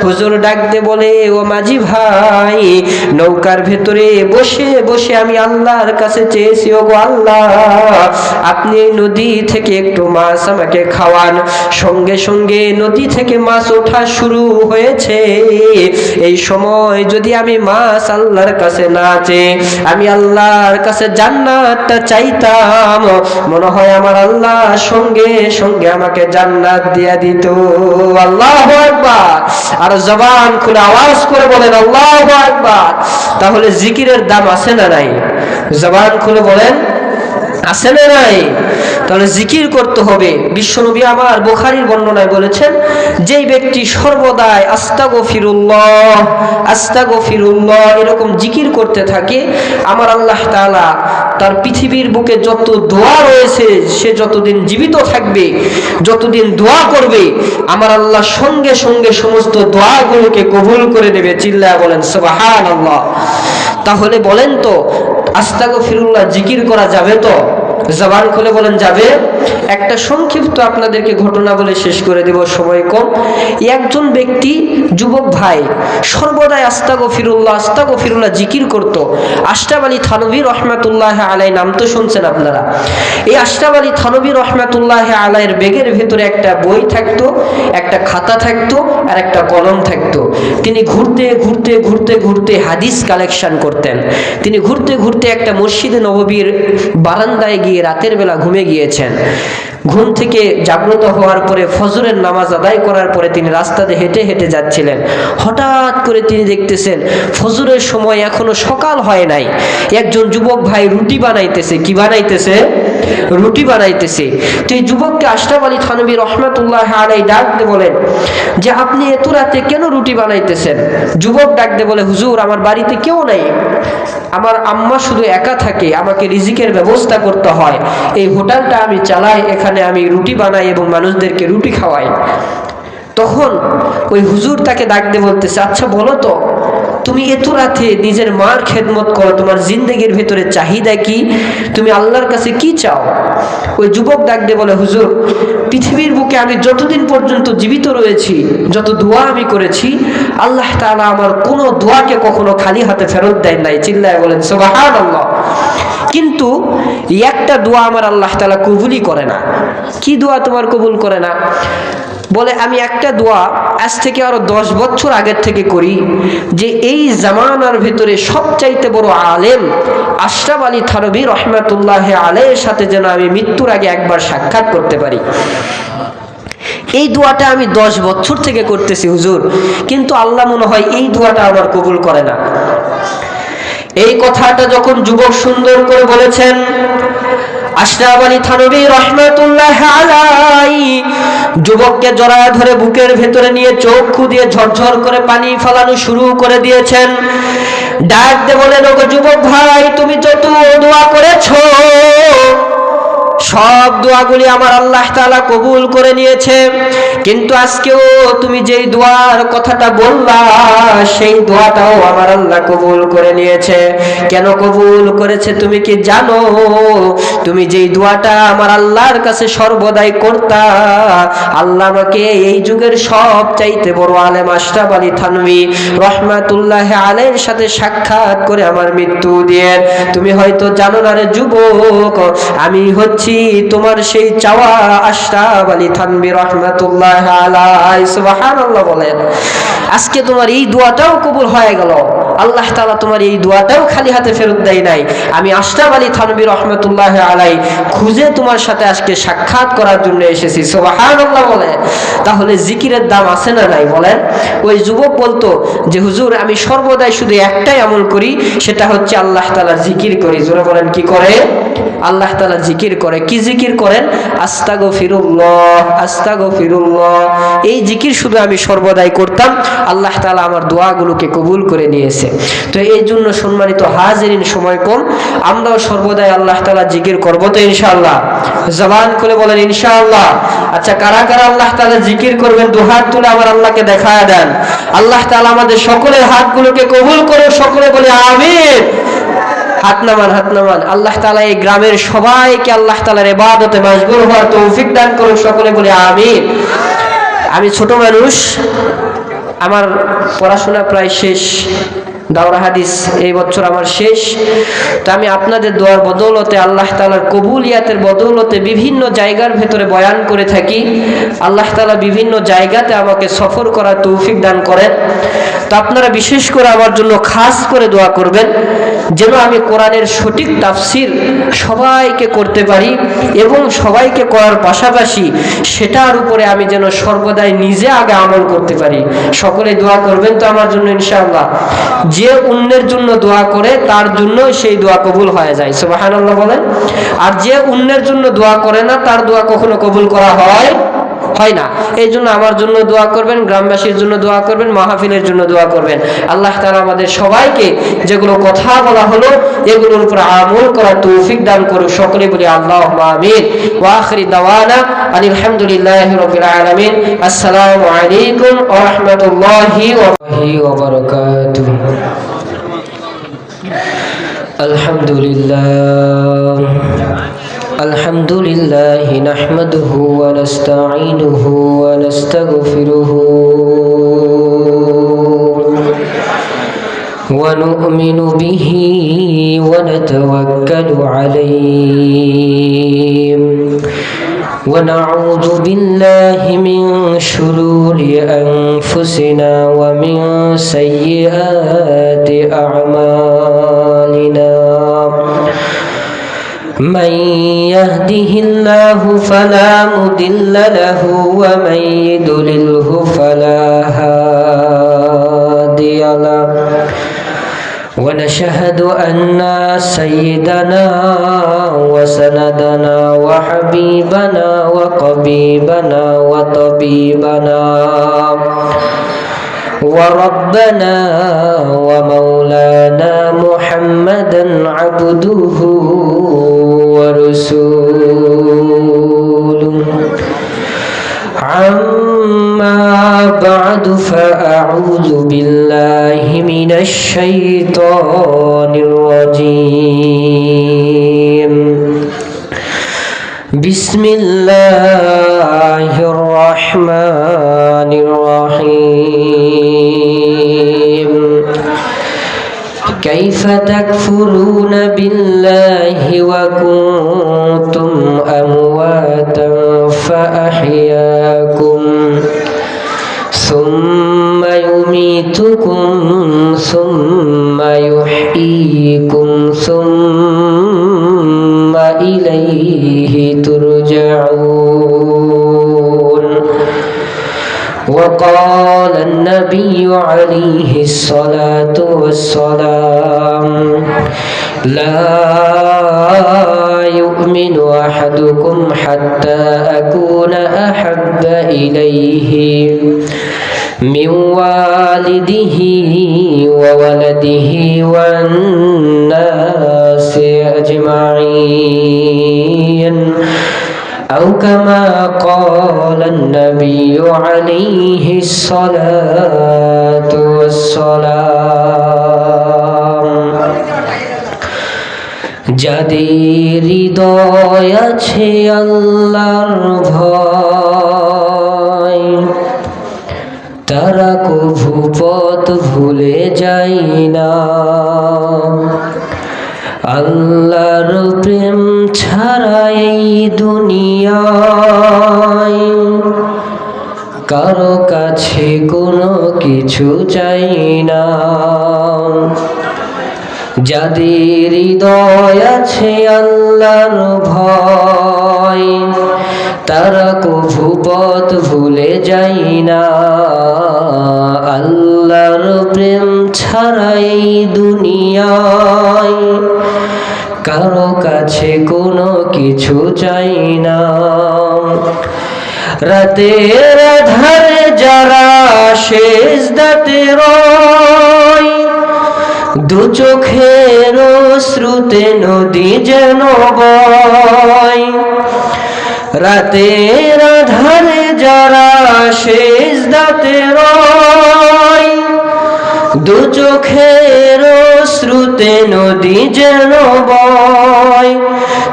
হুজুর ডাক দিয়ে বলে, ও মাঝি ভাই, নৌকার ভেতরে বসে বসে আমি আল্লাহর কাছে চেয়েছি, ওগো আল্লাহ, আপনি এই নদী থেকে একটু মাছ আমাকে খাওয়ান। সঙ্গে সঙ্গে নদী থেকে মাছ ওঠা শুরু হয়েছে। এই সময় যদি আমি মাছ আল্লাহর কাছে না চেয়ে আমি আল্লাহর কাছে জান্নাতটা চাইতাম, মনে হয় আমার আল্লাহ সঙ্গে সঙ্গে আমাকে জান্নাত দিয়া দিত। আল্লাহু আকবার, আর জবান খুলে আওয়াজ করে বলেন আল্লাহু আকবার। তাহলে জিকিরের দাম আছে না নাই? জবান খুলে বলেন, আছে না নাই? তাহলে জিকির করতে হবে। বিশ্বনবী আমার বুখারীর বর্ণনায় বলেছেন, যেই ব্যক্তি সর্বদাই আস্তাগফিরুল্লাহ আস্তাগফিরুল্লাহ এরকম জিকির করতে থাকে, আমার আল্লাহ তাআলা তার পৃথিবীর বুকে যত দোয়া রয়েছে, সে যতদিন জীবিত থাকবে, যতদিন দোয়া করবে, আমার আল্লাহ সঙ্গে সঙ্গে সমস্ত দোয়াগুলোকে কবুল করে নেবে। চিল্লায়া বলেন সুবহানাল্লাহ। তাহলে বলেন তো, আস্তাগফিরুল্লাহ জিকির করা যাবে তো? জবান খুলে বলেন যাবে। একটা সংক্ষিপ্ত আপনাদেরকে ঘটনা বলে শেষ করে দেব, সময় কম। একজন ব্যক্তি, যুবক ভাই, সর্বদাই আস্তাগফিরুল্লাহ আস্তাগফিরুল্লাহ জিকির করত। আশরাফ আলী থানভী রহমাতুল্লাহ আলাই, নাম তো শুনছেন আপনারা। এই আশরাফ আলী থানভী রহমাতুল্লাহ আলাইয়ের ব্যাগের ভেতরে একটা বই থাকতো, একটা খাতা থাকতো, আর একটা কলম থাকতো। তিনি ঘুরতে ঘুরতে ঘুরতে ঘুরতে হাদিস কালেকশন করতেন। তিনি ঘুরতে ঘুরতে একটা মসজিদে নববীর বারান্দায় গিয়ে রাতের বেলা ঘুমে গিয়েছেন। ঘুম থেকে জাগ্রত হওয়ার পরে ফজরের নামাজ আদায় করার পরে তিনি রাস্তাতে হেঁটে হেঁটে যাচ্ছিলেন। হঠাৎ করে তিনি দেখতেছেন ফজরের সময় এখনো সকাল হয় নাই, একজন যুবক ভাই রুটি বানাইতেছে। কি বানাইতেছে? রুটি বানাইতেছে। তো এই যুবককে আশরাফ আলী থানভী রহমাতুল্লাহ আলাইহি ডাক দিয়ে বলেন যে, আপনি এত রাতে কেন রুটি বানাইতেছেন? যুবক ডাক দিয়ে বলে, হুজুর, আমার বাড়িতে কেউ নাই, আমার আম্মা শুধু একা থাকে, আমাকে রিজিকের ব্যবস্থা করতে হয়, এই হোটেলটা আমি চালাই, এখানে আমি রুটি বানাই এবং মানুষদেরকে রুটি খাওয়াই। তখন ওই হুজুর তাকে ডাক দিয়ে বলতেছে, আচ্ছা বলো তো, তুমি এত রাতে নিজের মার খেদমত করো, তোমার জিন্দেগির ভেতরে চাহিদা কি? তুমি আল্লাহর কাছে কি চাও? ওই যুবক ডাক দিয়ে বলে, হুজুর, পৃথিবীর বুকে আমি যতদিন পর্যন্ত জীবিত রয়েছি, যত দোয়া আমি করেছি, আল্লাহ তাআলা আমার কোনো দোয়াকে কখনো খালি হাতে ফেরত দেয় নাই। চিল্লায় বলেন সুবহানাল্লাহ। কিন্তু একটা দোয়া আমার আল্লাহ তাআলা কবুলই করে না। কি দোয়া তোমার কবুল করে না? বলে, আমি একটা দোয়া আজ থেকে আরো 10 বছর আগের থেকে করি, যে এই জামানার ভেতরে সবচাইতে বড় আলেম আশরাফ আলী থানভী রহমাতুল্লাহ আলাইহির সাথে যেন আমি মৃত্যুর আগে একবার সাক্ষাৎ করতে পারি। এই দোয়াটা আমি 10 বছর থেকে করতেছি হুজুর, কিন্তু আল্লাহ মনে হয় এই দোয়াটা আমার কবুল করে না। এই কথাটা যখন যুবক সুন্দর করে বলেছেন, আশরাফ আলী থানভী রহমাতুল্লাহ আলাইহি যুবককে জড়ায় ধরে বুকের ভেতরে নিয়ে চক্ষু দিয়ে ঝরঝর করে পানি ফেলানো শুরু করে দিয়েছেন। ডাক দিয়ে বলেন, ওগো যুবক ভাই, তুমি যত দোয়া করেছো সব দোয়াগুলি আমার আল্লাহ তাআলা কবুল করে নিয়েছে। কিন্তু আজকেও তুমি যেই দোয়ার কথাটা বললা সেই দোয়াটাও আমার আল্লাহ কবুল করে নিয়েছে। কেন কবুল করেছে তুমি কি জানো? তুমি যেই দোয়াটা আমার আল্লাহর কাছে সর্বদাই করতা, আল্লাহ আমাকে এই যুগের সব চাইতে বড় আলেম আশরাফ আলী থানভী রহমাতুল্লাহ আলাইহির সাথে সাক্ষাৎ করে আমার মৃত্যু দিয়ে। তুমি হয়তো জানো না রে যুবক, আমি হচ্ছি তোমার সেই চাওয়া আশরাফ আলী থানভী রহমাতুল্লাহ আলাইহি। সুবহানাল্লাহ বলেন। আজকে তোমার এই দোয়াটাও কবুল হয়ে গেল। আল্লাহ তাআলা তোমার এই দোয়াটাও খালি হাতে ফেরত দেয় নাই। আমি আশরাফ আলী থানভী রহমাতুল্লাহ আলাইহি খুঁজে তোমার সাথে আজকে সাক্ষাৎ করার জন্য এসেছি। সুবহানাল্লাহ বলেন। তাহলে জিকিরের দাম আছে না নাই বলেন? ওই যুবক বলতো যে হুজুর আমি সর্বদাই শুধু একটাই আমল করি, সেটা হচ্ছে আল্লাহ তাআলার জিকির করি। জোরে বলেন কি করে? আল্লাহ তাআলা জিকির করে। কি জিকির করেন? আস্তাগফিরুল্লাহ আস্তাগফিরুল্লাহ। এই জিকির শুধু আমি সর্বদাই করতাম। আল্লাহ তাআলা আমার দোয়াগুলোকে কবুল করে নিয়েছে। তো এই জন্য সম্মানিত হাজিরিন, সময় কম, আমরাও সর্বদাই আল্লাহ তাআলা জিকির করব তো ইনশাআল্লাহ। জবান খুলে বলেন ইনশাআল্লাহ। আচ্ছা, কারা কারা আল্লাহ তাআলা জিকির করবেন দুহাত তুলে আমার আল্লাহকে দেখায় দেন। আল্লাহ তাআলা আমাদের সকলের হাতগুলোকে কবুল করে। সকলে বলে আমিন। হাত নামান, হাত নামান। আল্লাহ তাআলা এই গ্রামের সবাইকে আল্লাহ তাআলার ইবাদতে মশগুল হওয়ার তৌফিক দান করুন। সকলে বলে আমিন। আমি ছোট মানুষ, আমার পড়াশোনা প্রায় শেষ, দাওরা হাদিস এই বছর আমার শেষ। তো আমি আপনাদের দোয়ার বদৌলতে, আল্লাহ তাআলার কবুলিয়াতের বদৌলতে বিভিন্ন জায়গার ভেতরে বয়ান করে থাকি। আল্লাহ তাআলা বিভিন্ন জায়গাতে আমাকে সফর করার তৌফিক দান করেন। তো আপনারা বিশেষ করে আমার জন্য খাস করে দোয়া করবেন যেন আমি কোরআনের সঠিক তাফসির সবাইকে করতে পারি এবং সবাইকে করার পাশাপাশি সেটার উপরে আমি যেন সর্বদাই নিজে আগে আমল করতে পারি। সকলে দোয়া করবেন তো আমার জন্য ইনশাআল্লাহ। যে অন্যের জন্য দোয়া করে তার জন্য সেই দোয়া কবুল হয়ে যায়। সুবহানাল্লাহ বলেন। আর যে অন্যের জন্য দোয়া করে না তার দোয়া কখনো কবুল করা হয় না। এই জন্য আমার জন্য দোয়া করবেন, গ্রামবাসীর জন্য দোয়া করবেন, মাহফিলের জন্য দোয়া করবেন। আল্লাহ তাআলা আমাদের সবাইকে যেগুলো কথা বলা হলো এগুলোর উপর আমল করার তৌফিক দান করুন। সকলে বলি আল্লাহুম্মা আমিন। ওয়া আখিরি দাওয়ানা আলহামদুলিল্লাহি রাব্বিল আলামিন। আসসালামু আলাইকুম ওয়া রাহমাতুল্লাহি ওয়া বারাকাতুহু। আলহামদুলিল্লাহ আলহামদুলিল্লাহি নাহমাদুহু ওয়া নাস্তাঈনুহু ওয়া নাস্তাগফিরুহু ওয়া নু'মিনু বিহি ওয়া নাতাওয়াক্কালু আলাইহি ওয়া নাউযু বিল্লাহি মিন শুরুরি আনফুসিনা ওয়া মিন সাইয়্যাতি আ'মালিনা। من يهده الله فلا مضل له ومن يضلله فلا هادي له ونشهد أن سيدنا وسندنا وحبيبنا وقبيبنا وطبيبنا وربنا ومولانا محمدا عبده ورسوله. عما بعد فأعوذ بالله من الشيطان الرجيم. بسم الله الرحمن الرحيم. كيف تكفرون بالله وكنتم أمواتا فأحياكم ثم يميتكم ثم يحييكم ثم إليه ترجعون. وقال النبي عليه الصلاة والسلام: لا يؤمن أحدكم حتى أكون أحب إليه من والده وولده والناس أجمعين. أو كما قال النبي عليه الصلاة والسلام যাদের হৃদয় আছে আল্লাহর ভয় তারা কভু পথ ভুলে যায় না। আল্লাহর প্রেম ছাড়া এই দুনিয়ায় কারো কাছে কোনো কিছু চাই না। যাদের হৃদয় আছে আল্লাহর ভয় তারা কভু পথ ভুলে যায় না। আল্লাহর প্রেম ছাড়া এই দুনিয়ায় কারো কাছে কোনো কিছু চাই না। রাতের আধারে যারা সেজদাতে রয় দু চোখের অশ্রুতে নদী যেন বয়। রাতের আধারে যারা সেজদাতে রয় দু চোখের অশ্রুতে নদী যেন বয়।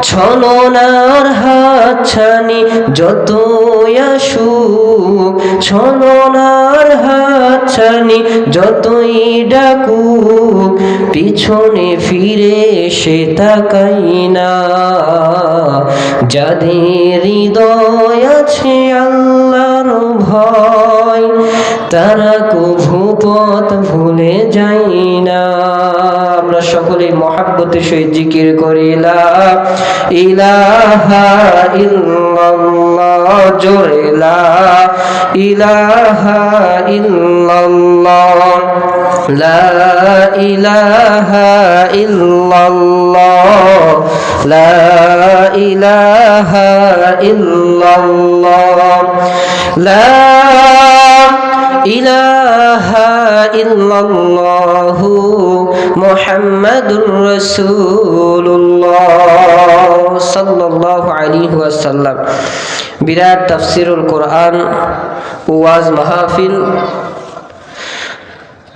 ছলনার হাতছানি যতই আসুক, ছলনার হাতছানি যতই ডাকুক, পিছনে ফিরে সে তাকাই না। যাদের হৃদয় আছে আল্লাহর ভয় তারা কভু পথ ভুলে যায় না। আমরা সকলে মহাব্বতের সহিত জিকির করি লা ইলাহা ইল্লাল্লাহ, জোরে লা ইলাহা ইল্লাল্লাহ, লা ইলাহা ইল্লাল্লাহ, লা ইলাহা ইল্লাল্লাহ, লা ইলাহা ইল্লাল্লাহু মুহাম্মাদুর রাসূলুল্লাহ সাল্লাল্লাহু আলাইহি ওয়াসাল্লাম। বিরাট তাফসীরুল কোরআন ওয়াজ মাহফিল।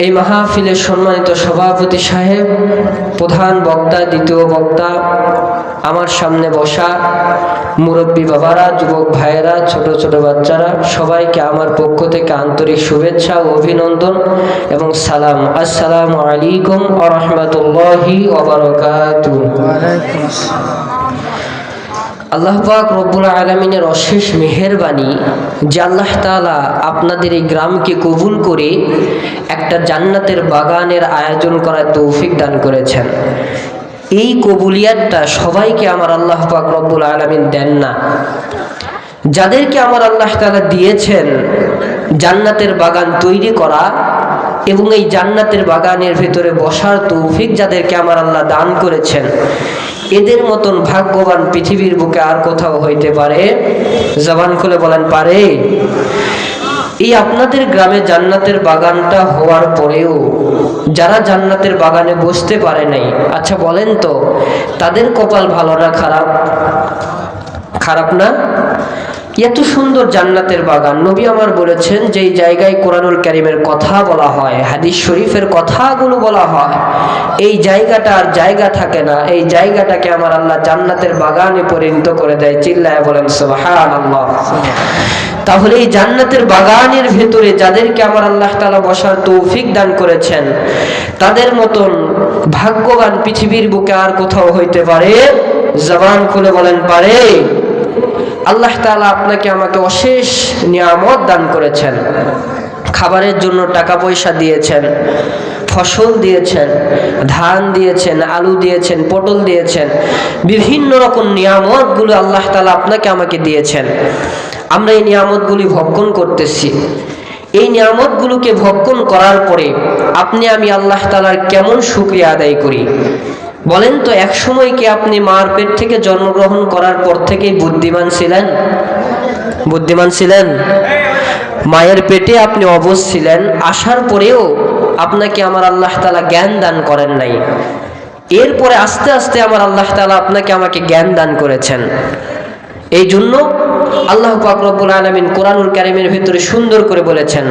এই মাহফিলের সম্মানিত সভাপতি সাহেব, প্রধান বক্তা, দ্বিতীয় বক্তা, আমার সামনে বসা মুরব্বী বাবারা, যুবক ভাইয়েরা, ছোট ছোট বাচ্চারা, সবাইকে আমার পক্ষ থেকে আন্তরিক শুভেচ্ছা ও অভিনন্দন এবং সালাম। আসসালামু আলাইকুম ওয়া রাহমাতুল্লাহি ওয়া বারাকাতুহু। আল্লাহ পাক রব্বুল আলামিনের অশেষ মেহেরবানি যে আল্লাহ তাআলা আপনাদের এই গ্রামকে কবুল করে একটা জান্নাতের বাগানের আয়োজন করার তৌফিক দান করেছেন। এই কবুলিয়াতটা সবাইকে আমার আল্লাহ পাক রব্বুল আলামিন দেন না। যাদেরকে আমার আল্লাহ তাআলা দিয়েছেন জান্নাতের বাগান তৈরি করা এবং এই জান্নাতের বাগানের ভেতরে বসার তৌফিক যাদেরকে আমার আল্লাহ দান করেছেন, এদের মতন ভাগ্যবান পৃথিবীর বুকে আর কোথাও হইতে পারে? জবান খুলে বলেন, পারে? এই আপনাদের গ্রামে জান্নাতের বাগানটা হওয়ার পরেও যারা জান্নাতের বাগানে বসতে পারে নাই, আচ্ছা বলেন তো তাদের কপাল ভালো না খারাপ? খারাপ না? এত সুন্দর জান্নাতের বাগান, নবী আমার বলেছেন যে এই জায়গায় কোরআনুল কারীমের কথা বলা হয়, হাদিস শরীফের কথাগুলো বলা হয়, এই জায়গাটা আর জায়গা থাকে না, এই জায়গাটাকে আমার আল্লাহ জান্নাতের বাগানে পরিণত করে দেয়। চিল্লায় বলেন সুবহানাল্লাহ। তাহলে এই জান্নাতের বাগানের ভেতরে যাদেরকে আমার আল্লাহ তাআলা বসার তৌফিক দান করেছেন, তাদের মতন ভাগ্যবান পৃথিবীর বুকে আর কোথাও হইতে পারে? জবান খুলে বলেন, পারে? আল্লাহ তাআলা আপনাকে আমাকে অশেষ নিয়ামত দান করেছেন। খাবারের জন্য টাকা পয়সা দিয়েছেন, ফসল দিয়েছেন, ধান দিয়েছেন, আলু দিয়েছেন, পটল দিয়েছেন, বিভিন্ন রকম নিয়ামতগুলো আল্লাহ তাআলা আপনাকে আমাকে দিয়েছেন। আমরা এই নিয়ামতগুলি ভক্ষণ করতেছি। এই নিয়ামতগুলোকে ভক্ষণ করার পরে আপনি আমি আল্লাহ তাআলার কেমন শুকরিয়া আদায় করি বলেন তো? এক সময় কি আপনি মার পেট থেকে জন্মগ্রহণ করার পর থেকেই বুদ্ধিমান ছিলেন? বুদ্ধিমান ছিলেন? মায়ের পেটে আপনি অবশ ছিলেন, আসার পরেও আপনাকে আমার আল্লাহ তাআলা জ্ঞান দান করেন নাই। এরপরে আস্তে আস্তে আমার আল্লাহ তাআলা আপনাকে আমাকে জ্ঞান দান করেছেন। এই জন্য আল্লাহ পাক রব্বুল আলামিন কোরআনুল কারীমের ভিতরে সুন্দর করে বলেছেন